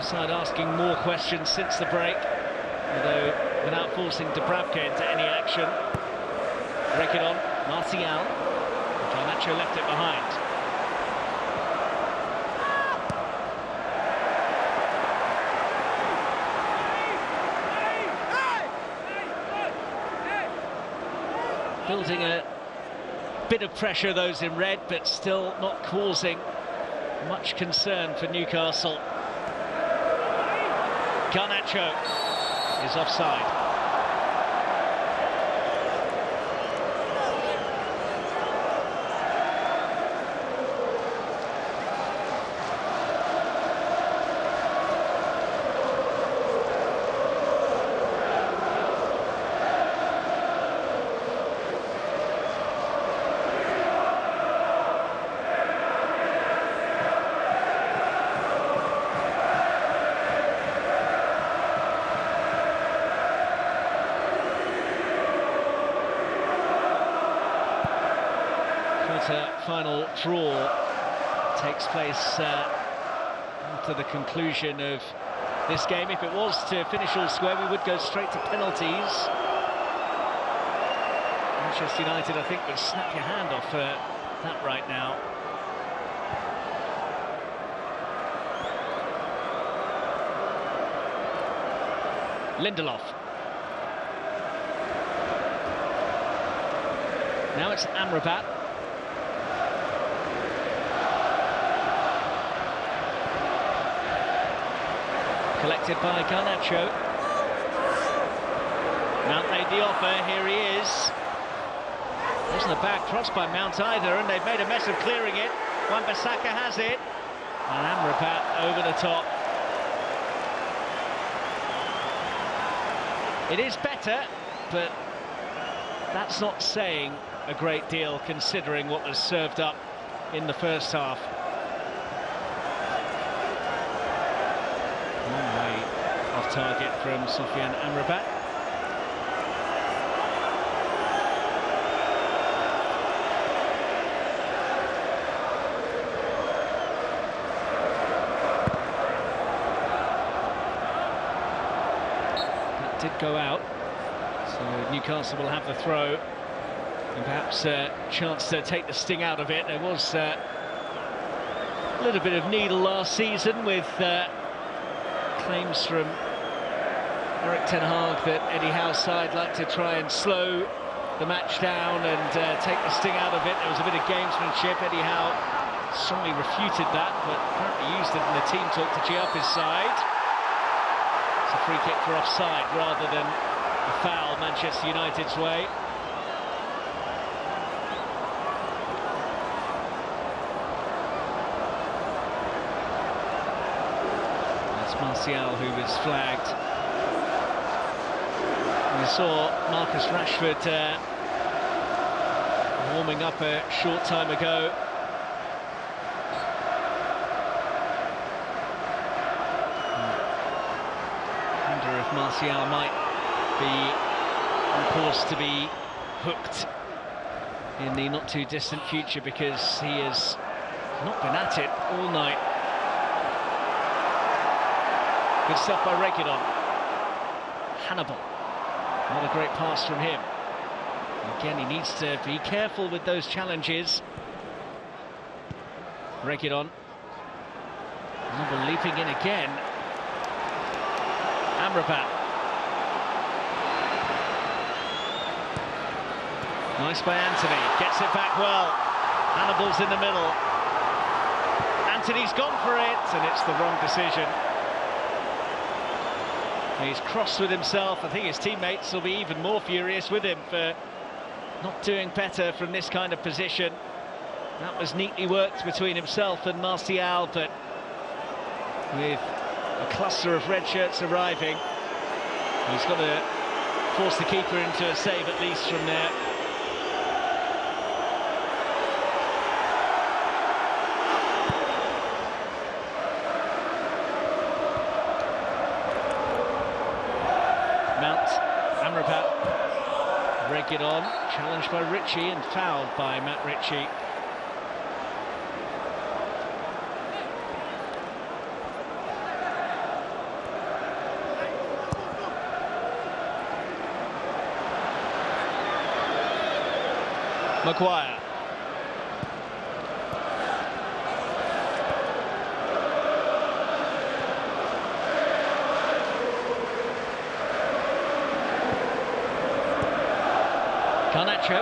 side asking more questions since the break, although without forcing Dubravka into any action. Reguilon, Martial, Garnacho left it behind. Building a bit of pressure, those in red, but still not causing much concern for Newcastle. Garnacho is offside. Final draw takes place after the conclusion of this game. If it was to finish all square, we would go straight to penalties. Manchester United, I think, would snap your hand off that right now. Lindelof. Now it's Amrabat. Collected by Garnacho. Mount made the offer, here he is. Wasn't a bad cross by Mount either, and they've made a mess of clearing it. Wan-Bissaka has it, and Amrabat over the top. It is better, but that's not saying a great deal considering what was served up in the first half. Long way off target from Soufiane Amrabat. That did go out, so Newcastle will have the throw. And perhaps a chance to take the sting out of it. There was a little bit of needle last season with claims from Erik ten Hag that Eddie Howe's side like to try and slow the match down and take the sting out of it. There was a bit of gamesmanship. Eddie Howe strongly refuted that, but apparently used it in the team talk to gee up his side. It's a free kick for offside rather than a foul Manchester United's way. Martial, who was flagged. We saw Marcus Rashford warming up a short time ago. I wonder if Martial might be on course to be hooked in the not too distant future, because he has not been at it all night. Good stuff by Reguilon. Hannibal. Not a great pass from him. Again, he needs to be careful with those challenges. Reguilon. Hannibal leaping in again. Amrabat. Nice by Anthony. Gets it back well. Hannibal's in the middle. Anthony's gone for it, and it's the wrong decision. He's cross with himself. I think his teammates will be even more furious with him for not doing better from this kind of position. That was neatly worked between himself and Martial, but with a cluster of red shirts arriving, he's got to force the keeper into a save at least from there. Amrabat, Reguilon, challenged by Ritchie and fouled by Matt Ritchie. Maguire. Garnacho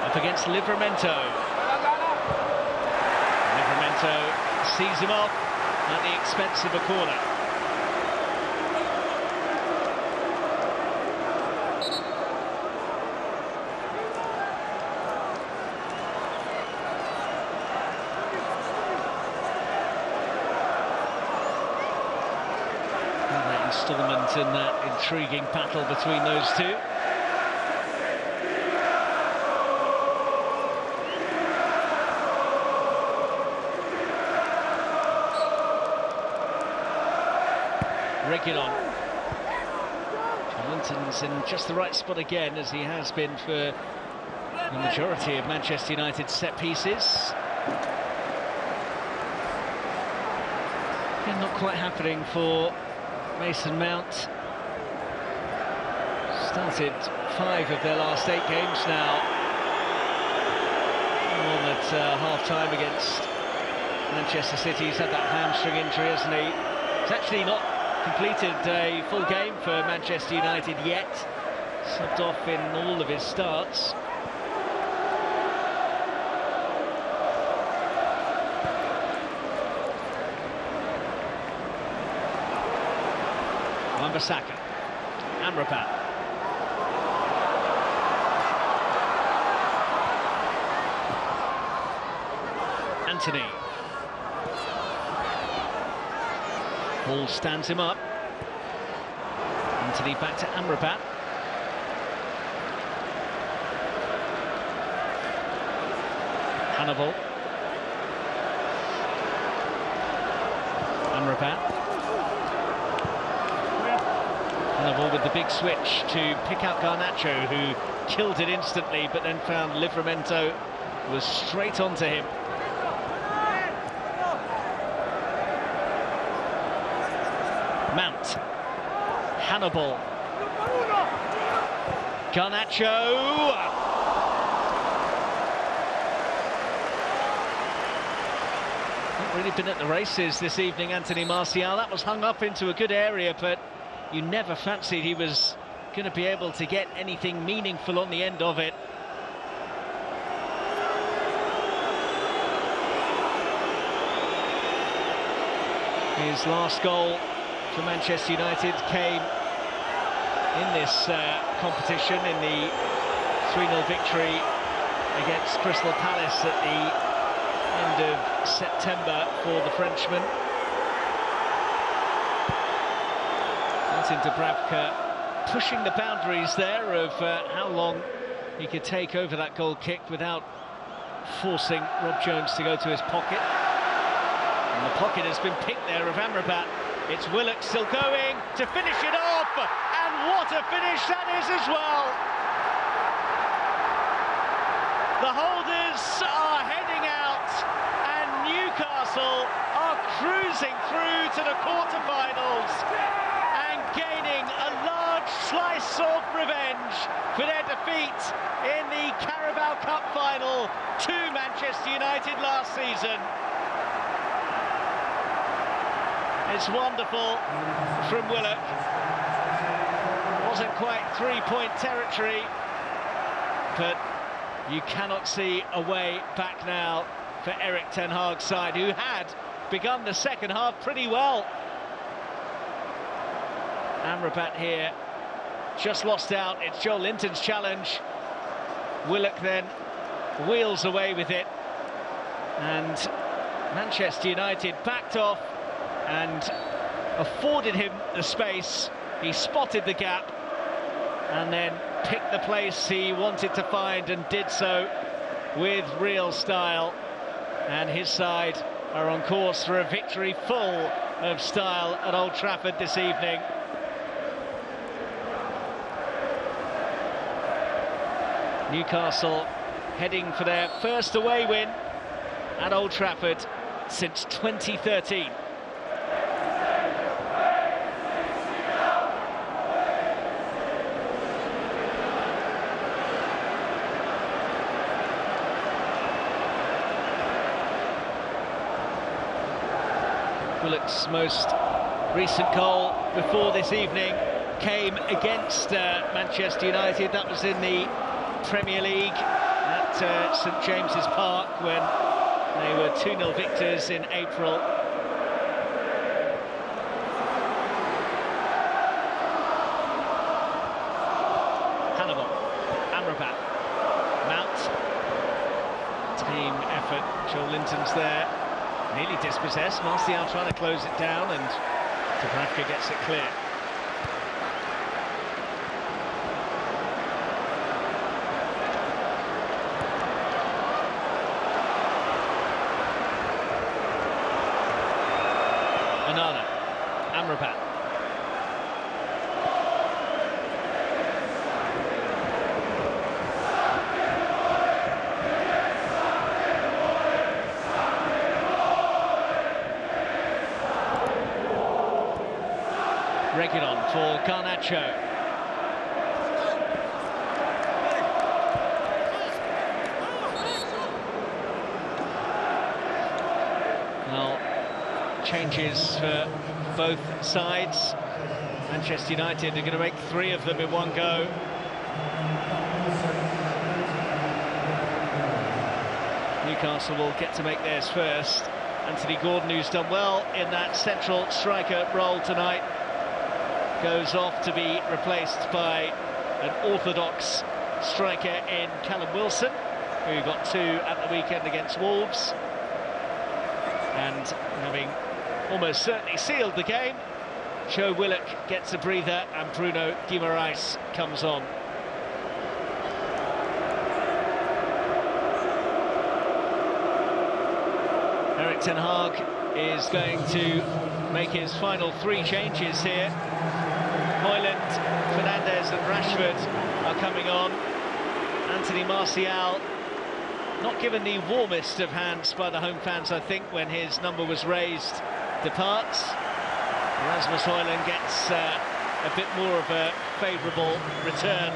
up against Livramento. Livramento sees him off at the expense of a corner. Another instalment in that intriguing battle between those two. Reguilon. Joelinton's in just the right spot again, as he has been for the majority of Manchester United's set pieces. Again, not quite happening for Mason Mount. Started 5 of their last 8 games now. One at half-time against Manchester City. He's had that hamstring injury, hasn't he? He's actually not completed a full game for Manchester United yet. Subbed off in all of his starts. Wan-Bissaka. Amrabat. Anthony. Hall stands him up. Anthony back to Amrabat. Hannibal. Amrabat. Hannibal with the big switch to pick out Garnacho, who killed it instantly, but then found Livramento was straight onto him. Mount. Hannibal. Garnacho. Not really been at the races this evening, Anthony Martial. That was hung up into a good area, but you never fancied he was going to be able to get anything meaningful on the end of it. His last goal for Manchester United came in this competition, in the 3-0 victory against Crystal Palace at the end of September for the Frenchman. Martin Dubravka pushing the boundaries there of how long he could take over that goal kick without forcing Rob Jones to go to his pocket. And the pocket has been picked there of Amrabat. It's Willock still going to finish it off, and what a finish that is as well. The holders are heading out, and Newcastle are cruising through to the quarter-finals and gaining a large slice of revenge for their defeat in the Carabao Cup final to Manchester United last season. It's wonderful from Willock. Wasn't quite three-point territory, but you cannot see a way back now for Erik ten Hag's side, who had begun the second half pretty well. Amrabat here just lost out. It's Joe Linton's challenge. Willock then wheels away with it, and Manchester United backed off and afforded him the space. He spotted the gap and then picked the place he wanted to find, and did so with real style. And his side are on course for a victory full of style at Old Trafford this evening. Newcastle heading for their first away win at Old Trafford since 2013. Willock's most recent goal before this evening came against Manchester United. That was in the Premier League at St James's Park when they were 2-0 victors in April. Hannibal, Amrabat, Mount, team effort. Joe Linton's there. Nearly dispossessed. Martial trying to close it down, and Dubravka gets it clear. Anana, Amrabat. Reguilon for Garnacho. Well, changes for both sides. Manchester United are going to make 3 of them in one go. Newcastle will get to make theirs first. Anthony Gordon, who's done well in that central striker role tonight, goes off to be replaced by an orthodox striker in Callum Wilson, who got 2 at the weekend against Wolves. And having almost certainly sealed the game, Joe Willock gets a breather and Bruno Guimaraes comes on. Erik ten Hag is going to make his final 3 changes here. Højlund, Fernandes and Rashford are coming on. Anthony Martial, not given the warmest of hands by the home fans, I think, when his number was raised, departs. Rasmus Højlund gets a bit more of a favourable return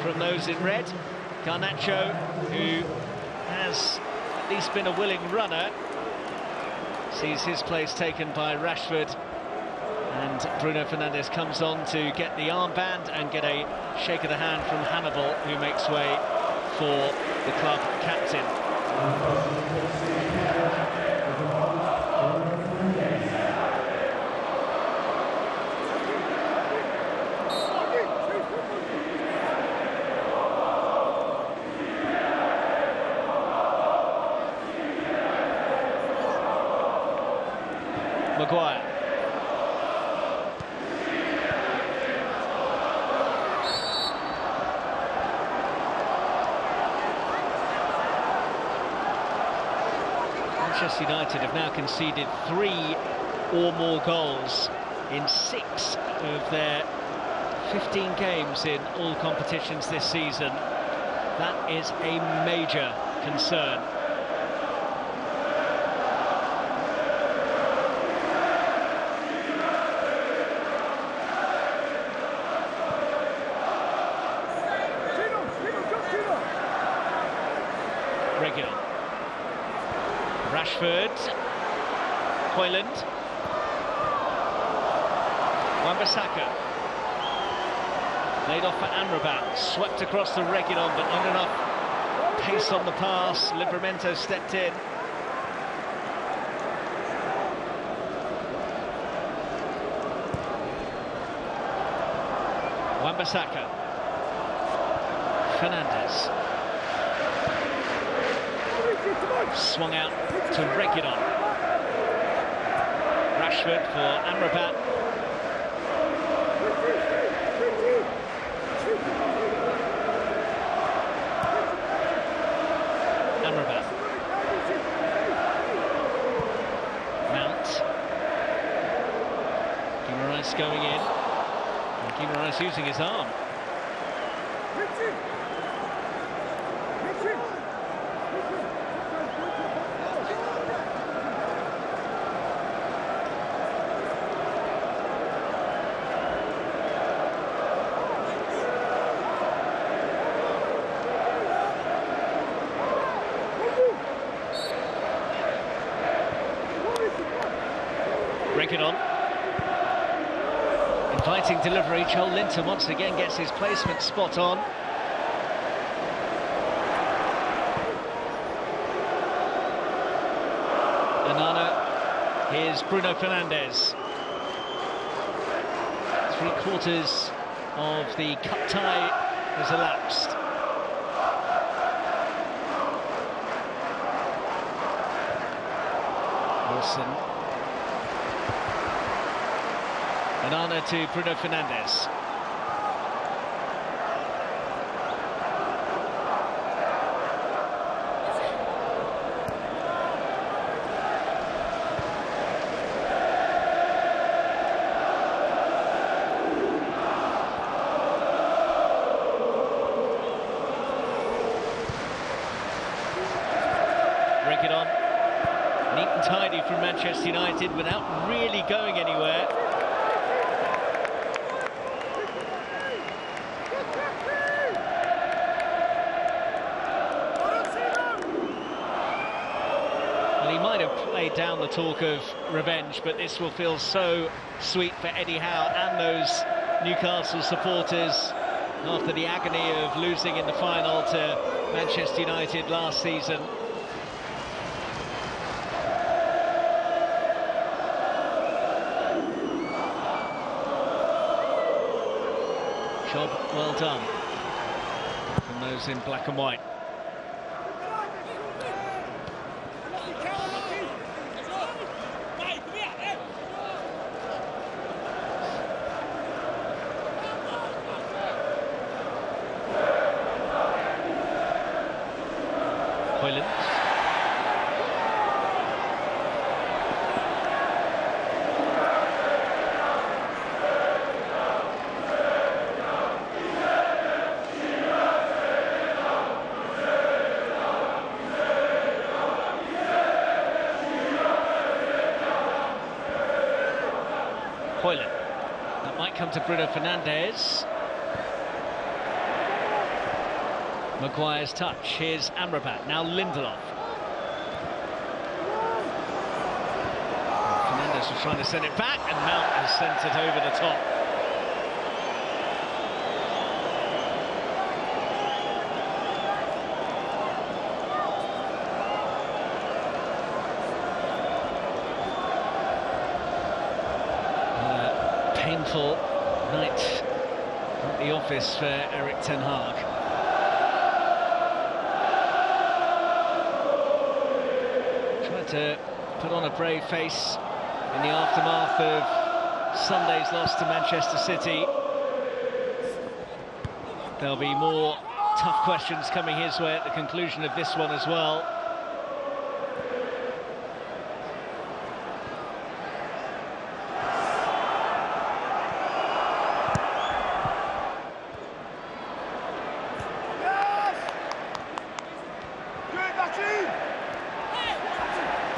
from those in red. Garnacho, who has at least been a willing runner, sees his place taken by Rashford, and Bruno Fernandes comes on to get the armband and get a shake of the hand from Hannibal, who makes way for the club captain. Maguire. Manchester United have now conceded 3 or more goals in 6 of their 15 games in all competitions this season. That is a major concern. Regular. Rashford, Højlund, Wan-Bissaka, laid off for Amrabat, swept across the Reguilon, but not enough pace on the pass. Livramento stepped in. Wan-Bissaka, Fernandes. Swung out to Reguilon. Rashford for Amrabat. Amrabat. Mount. Guimaraes going in. And Guimaraes using his arm. Reguilon, inviting delivery. Joel Linton once again gets his placement spot on. Anana, here's Bruno Fernandes. 3/4 of the cup tie has elapsed. Wilson. Anana to Bruno Fernandes. Reguilon, neat and tidy from Manchester United without really going anywhere. He might have played down the talk of revenge, but this will feel so sweet for Eddie Howe and those Newcastle supporters after the agony of losing in the final to Manchester United last season. Job well done from those in black and white. Hoyland. That might come to Bruno Fernandes. Maguire's touch. Here's Amrabat. Now Lindelof. Fernandes was trying to send it back, and Mount has sent it over the top. Painful night at the office for Erik ten Hag. Tried to put on a brave face in the aftermath of Sunday's loss to Manchester City. There'll be more tough questions coming his way at the conclusion of this one as well.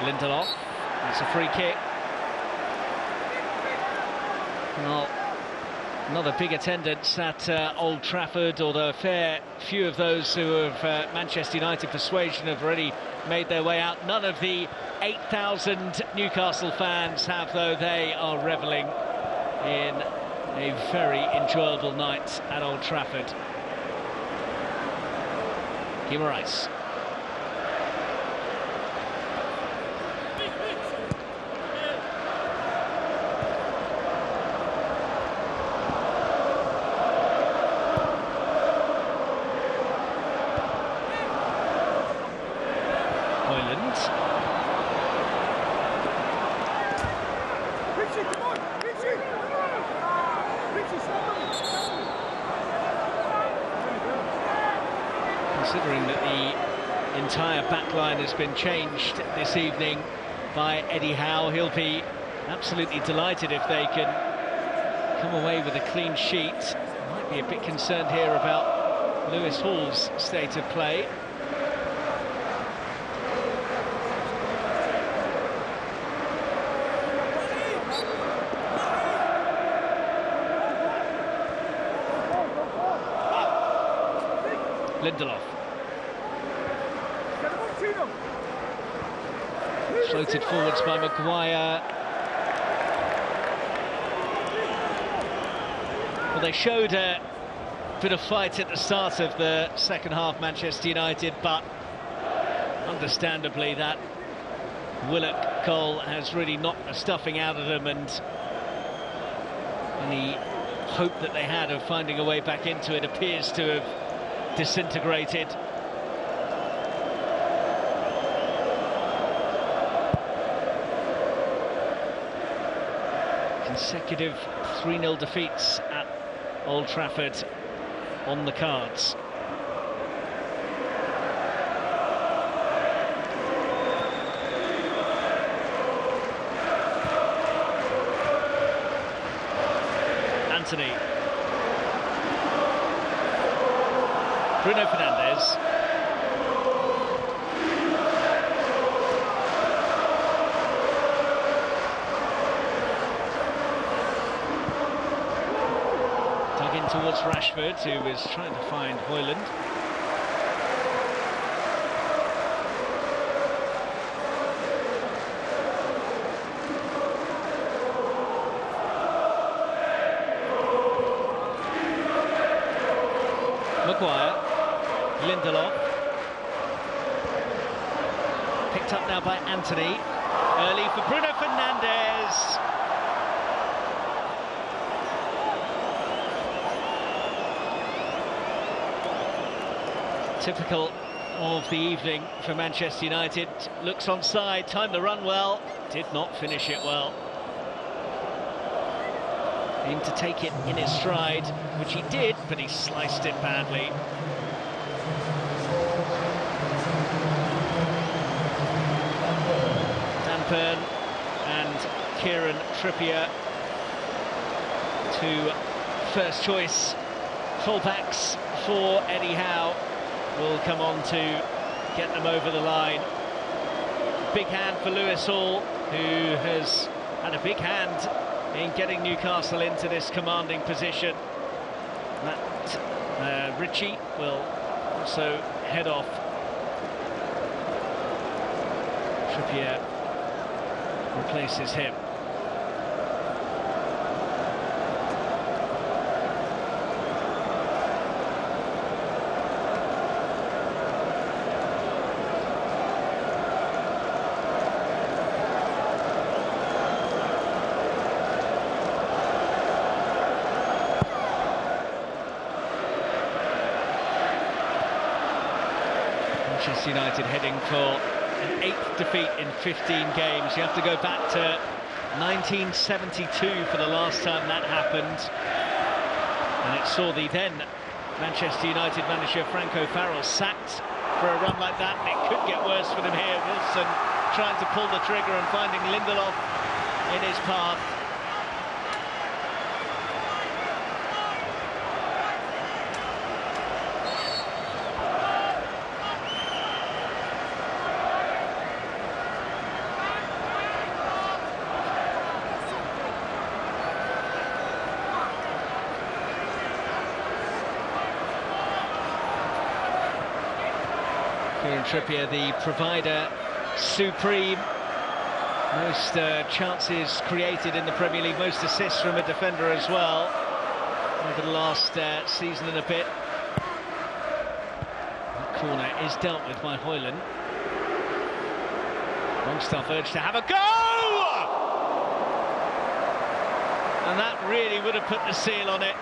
Lindelof, it's a free kick. Well, another big attendance at Old Trafford, although a fair few of those who have Manchester United persuasion have already made their way out. None of the 8,000 Newcastle fans have, though. They are revelling in a very enjoyable night at Old Trafford. Guimaraes. Considering that the entire backline has been changed this evening by Eddie Howe, he'll be absolutely delighted if they can come away with a clean sheet. Might be a bit concerned here about Lewis Hall's state of play. Lindelof. Floated forwards by Maguire. Well, they showed a bit of fight at the start of the second half, Manchester United, but understandably that Willock goal has really knocked the stuffing out of them, and any hope that they had of finding a way back into it appears to have disintegrated. Consecutive 3-0 defeats at Old Trafford on the cards. Anthony. Bruno Fernandes. Dug in towards Rashford, who was trying to find Hoyland. Maguire. Lindelof. Picked up now by Anthony. Early for Bruno Fernandes. Typical of the evening for Manchester United. Looks onside, timed the run well, did not finish it well. Aimed to take it in his stride, which he did, but he sliced it badly. Dampern and Kieran Trippier, two first choice fullbacks for Eddie Howe, will come on to get them over the line. Big hand for Lewis Hall, who has had a big hand in getting Newcastle into this commanding position. That Ritchie will also head off. Trippier replaces him. Manchester United heading for an 8th defeat in 15 games. You have to go back to 1972 for the last time that happened. And it saw the then Manchester United manager Franco Farrell sacked for a run like that. And it could get worse for them here. Wilson trying to pull the trigger and finding Lindelof in his path. Trippier, the provider supreme. Most chances created in the Premier League, most assists from a defender as well over the last season and a bit. That corner is dealt with by Højlund. Longstaff urged to have a go! And that really would have put the seal on it.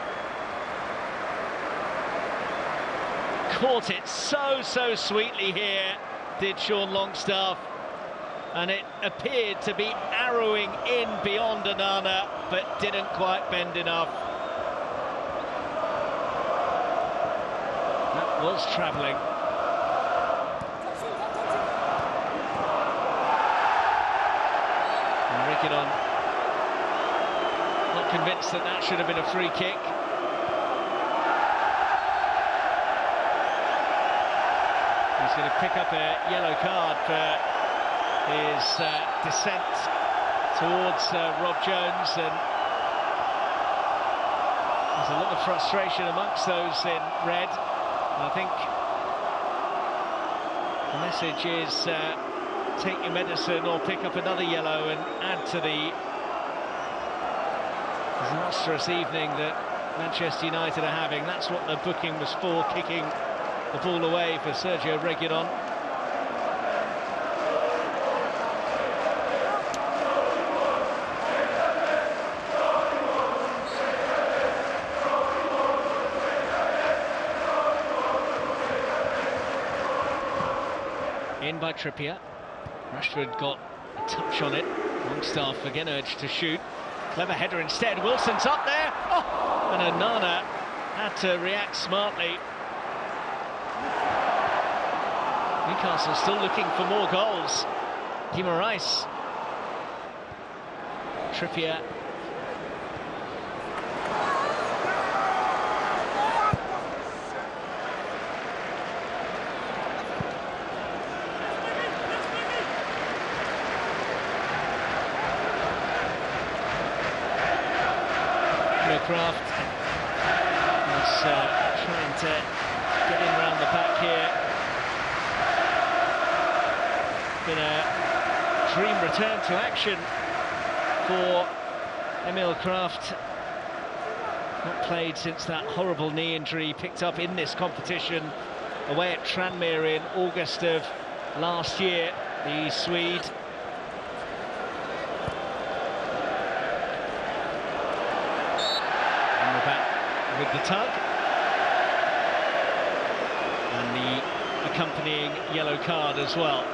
Caught it so sweetly here, did Sean Longstaff, and it appeared to be arrowing in beyond Onana, but didn't quite bend enough. That was travelling. And Reguilón not convinced that that should have been a free kick. He's going to pick up a yellow card for his descent towards Rob Jones, and there's a lot of frustration amongst those in red. And I think the message is take your medicine or pick up another yellow and add to the disastrous evening that Manchester United are having. That's what the booking was for, kicking the ball away for Sergio Reguilón. In by Trippier. Rashford got a touch on it. Longstaff again urged to shoot. Clever header instead. Wilson's up there. Oh! And Onana had to react smartly. Newcastle still looking for more goals. Guimaraes. Trippier. Kraft was trying to get in round the back here. Been a dream return to action for Emil Kraft. Not played since that horrible knee injury he picked up in this competition away at Tranmere in August of last year. The Swede. With the tug and the accompanying yellow card as well.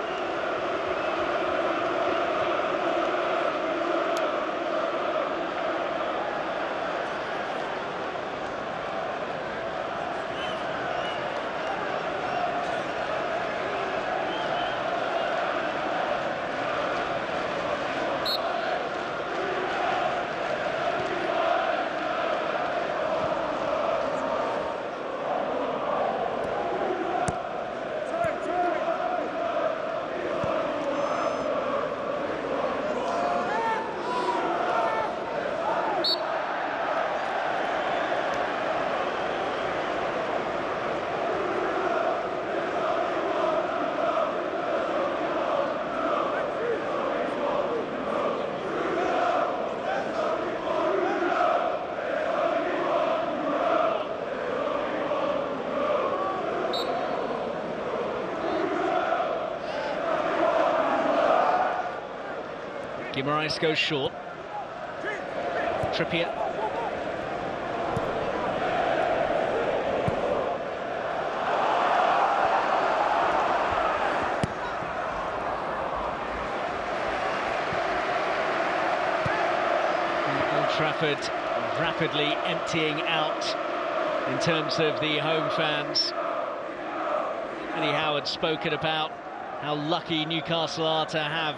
Guimaraes goes short. Trippier. Old Trafford rapidly emptying out in terms of the home fans. Eddie Howard spoken about how lucky Newcastle are to have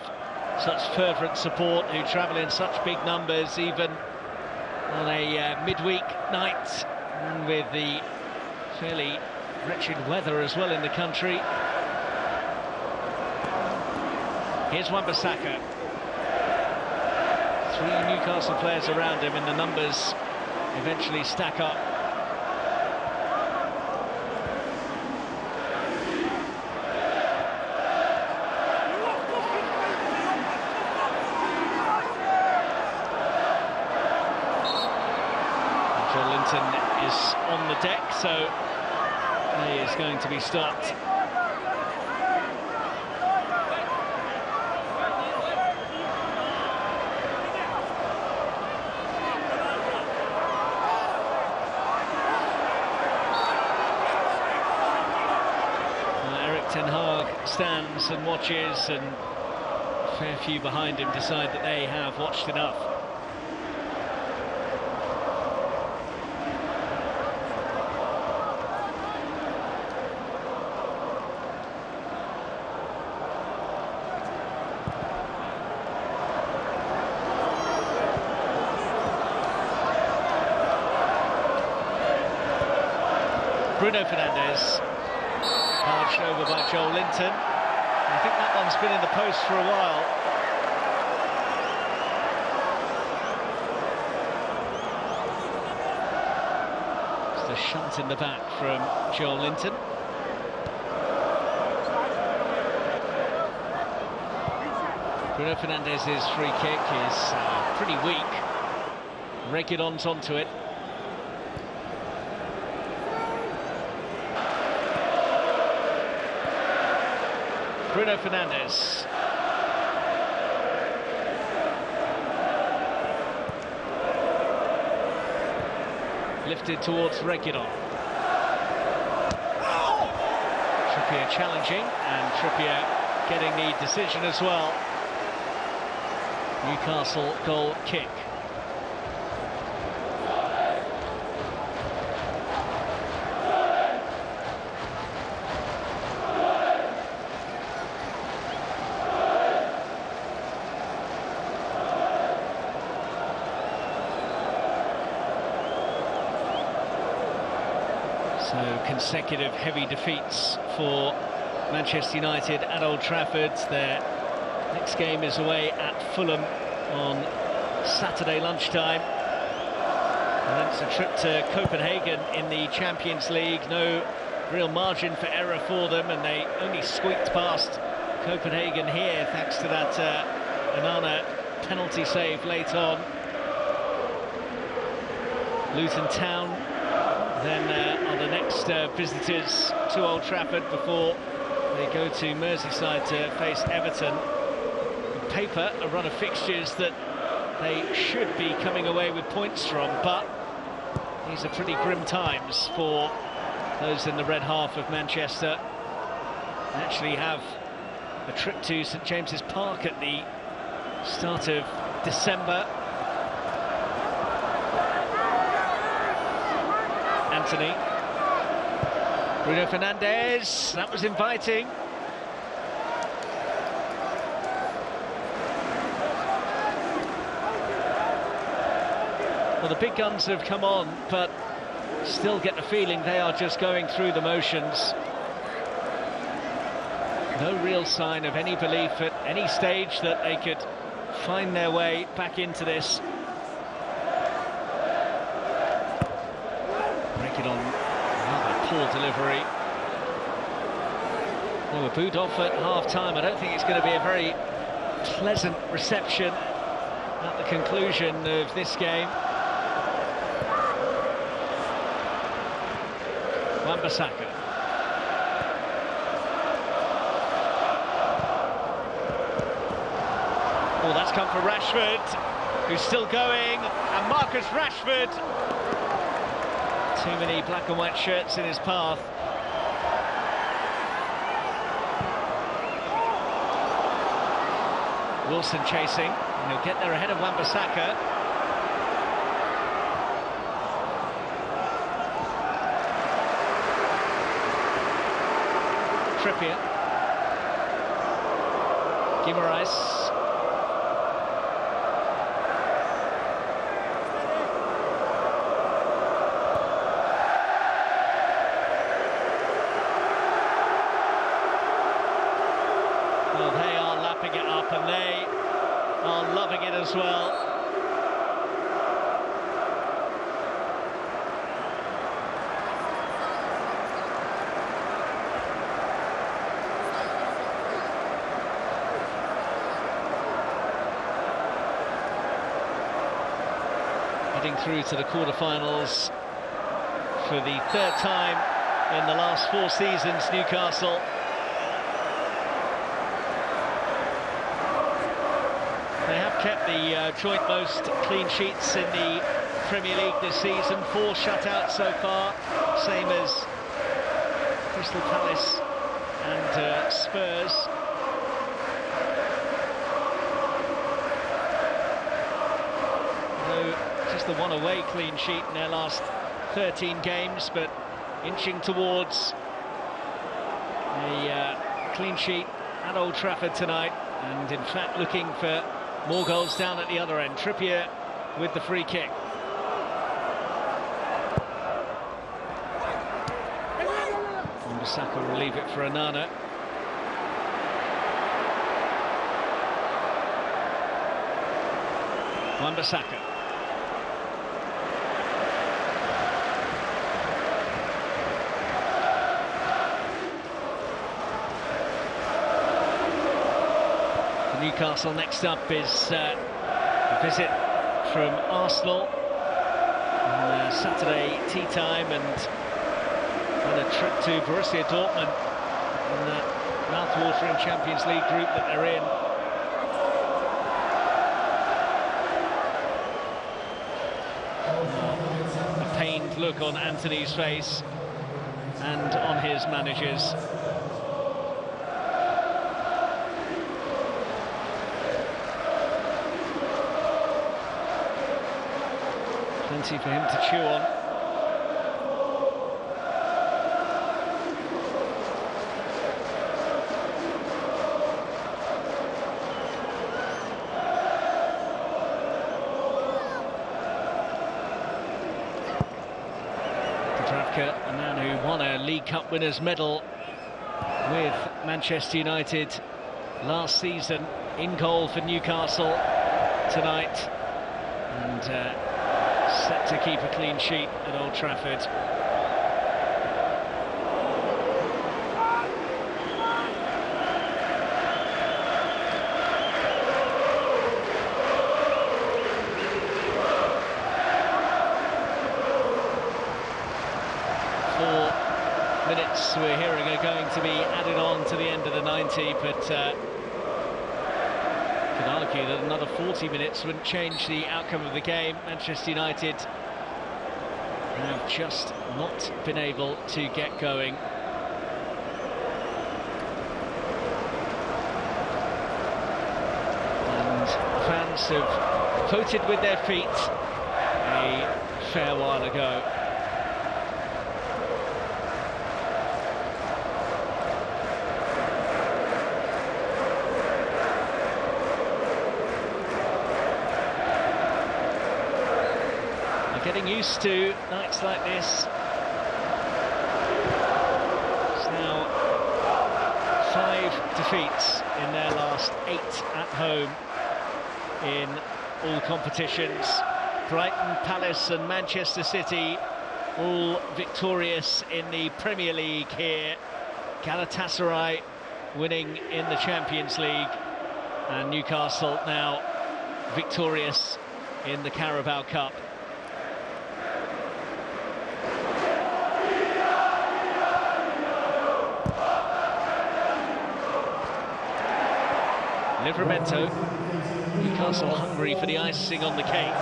such fervent support, who travel in such big numbers, even on a midweek night, and with the fairly wretched weather as well in the country. Here's Wan-Bissaka. 3 Newcastle players around him, and the numbers eventually stack up. Is on the deck, so he is going to be stopped. Erik ten Hag stands and watches, and a fair few behind him decide that they have watched enough. Bruno Fernandes, barged over by Joel Linton. I think that one's been in the post for a while. Just a shunt in the back from Joel Linton. Bruno Fernandes' free kick is pretty weak. Reguilón's onto it. Bruno Fernandes. Lifted towards Reguilón. Trippier challenging, and Trippier getting the decision as well. Newcastle goal kick. So consecutive heavy defeats for Manchester United at Old Trafford. Their next game is away at Fulham on Saturday lunchtime. And then it's a trip to Copenhagen in the Champions League. No real margin for error for them, and they only squeaked past Copenhagen here thanks to that Onana penalty save late on. Luton Town then are the next visitors to Old Trafford before they go to Merseyside to face Everton. On paper, a run of fixtures that they should be coming away with points from, but these are pretty grim times for those in the red half of Manchester. They actually have a trip to St James's Park at the start of December. Anthony. Bruno Fernandes, that was inviting. Well, the big guns have come on, but still get the feeling they are just going through the motions. No real sign of any belief at any stage that they could find their way back into this. Another poor delivery. They were booed off at half-time. I don't think it's going to be a very pleasant reception at the conclusion of this game. Wan-Bissaka. Oh, that's come for Rashford, who's still going, and Marcus Rashford. Too many black and white shirts in his path. Wilson chasing, and he'll get there ahead of Wan-Bissaka. Trippier. Guimaraes. Well, they are lapping it up, and they are loving it as well. Heading through to the quarter-finals for the third time in the last 4 seasons, Newcastle. They have kept the joint most clean sheets in the Premier League this season, 4 shutouts so far, same as Crystal Palace and Spurs. Just the one away clean sheet in their last 13 games, but inching towards a clean sheet at Old Trafford tonight, and in fact looking for more goals down at the other end. Trippier with the free kick. Wan-Bissaka will leave it for Onana. Wan-Bissaka. Newcastle next up is a visit from Arsenal on Saturday tea time, and a trip to Borussia Dortmund in that mouth-watering Champions League group that they're in. A pained look on Anthony's face and on his manager's. Plenty for him to chew on. Dubravka, a man who won a League Cup winners' medal with Manchester United last season, in goal for Newcastle tonight, and set to keep a clean sheet at Old Trafford. Minutes we're hearing are going to be added on to the end of the 90, but could argue that another 40 minutes wouldn't change the outcome of the game. Manchester United have just not been able to get going. And fans have voted with their feet a fair while ago. Getting used to nights like this. It's now 5 defeats in their last 8 at home in all competitions. Brighton, Palace and Manchester City all victorious in the Premier League here. Galatasaray winning in the Champions League, and Newcastle now victorious in the Carabao Cup. Livramento Newcastle hungry for the icing on the cake.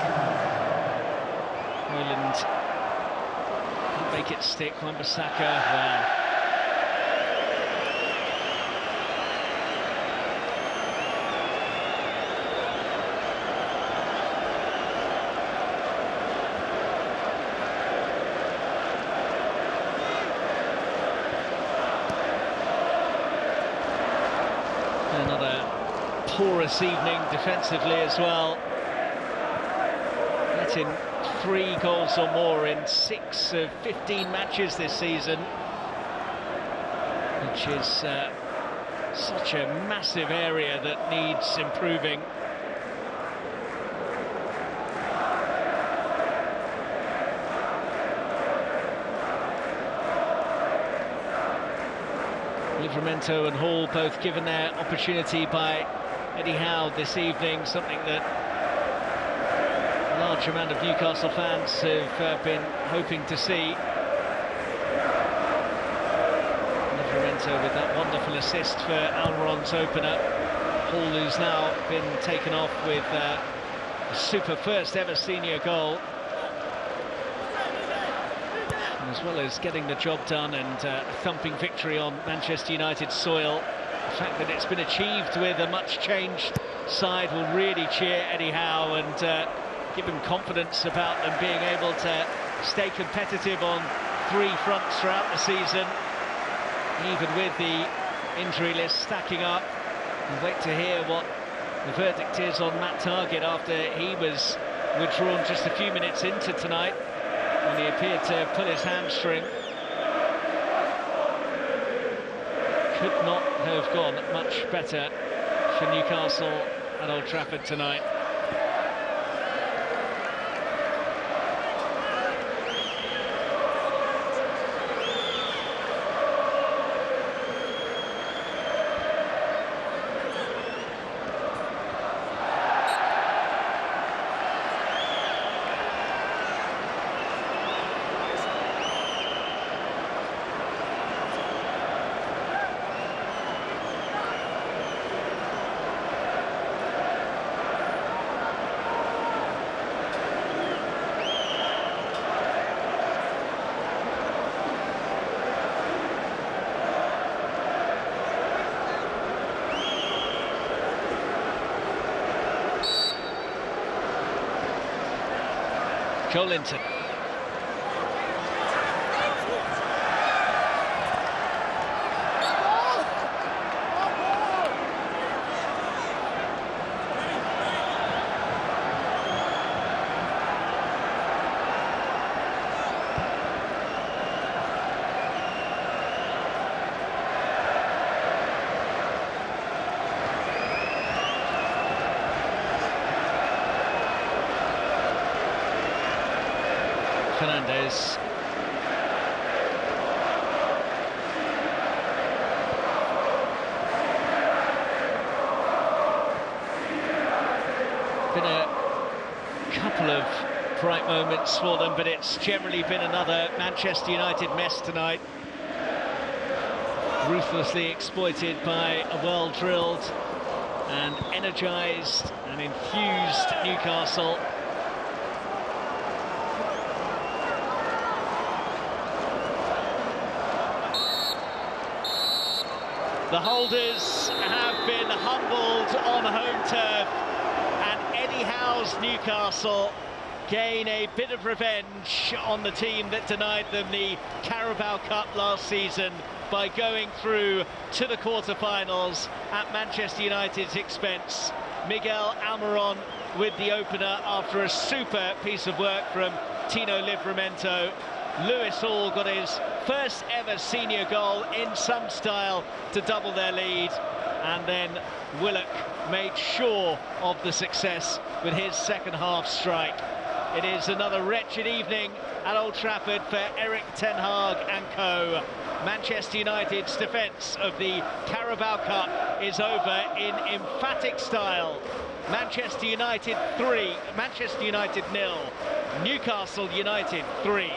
Ireland can't make it stick. Wan-Bissaka, well. Another porous evening defensively as well. Letting 3 goals or more in 6 of 15 matches this season, which is such a massive area that needs improving. Livramento and Hall both given their opportunity by Eddie Howe this evening, something that a large amount of Newcastle fans have been hoping to see. Livramento with that wonderful assist for Almiron's opener. Hall, who's now been taken off with a super first ever senior goal, as well as getting the job done and a thumping victory on Manchester United soil. The fact that it's been achieved with a much changed side will really cheer Eddie Howe and give him confidence about them being able to stay competitive on 3 fronts throughout the season, even with the injury list stacking up. We'll wait to hear what the verdict is on Matt Targett after he was withdrawn just a few minutes into tonight, when he appeared to pull his hamstring. Could not have gone much better for Newcastle at Old Trafford tonight. Joelinton. Fernandez. Been a couple of bright moments for them, but it's generally been another Manchester United mess tonight. Ruthlessly exploited by a well-drilled and energised and enthused Newcastle. The holders have been humbled on home turf, and Eddie Howe's Newcastle gain a bit of revenge on the team that denied them the Carabao Cup last season by going through to the quarter-finals at Manchester United's expense. Miguel Almiron with the opener after a super piece of work from Tino Livramento. Lewis Hall got his first ever senior goal in some style to double their lead, and then Willock made sure of the success with his second half strike. It is another wretched evening at Old Trafford for Erik ten Hag and co. Manchester United's defence of the Carabao Cup is over in emphatic style. Manchester United 3, Manchester United 0, Newcastle United 3.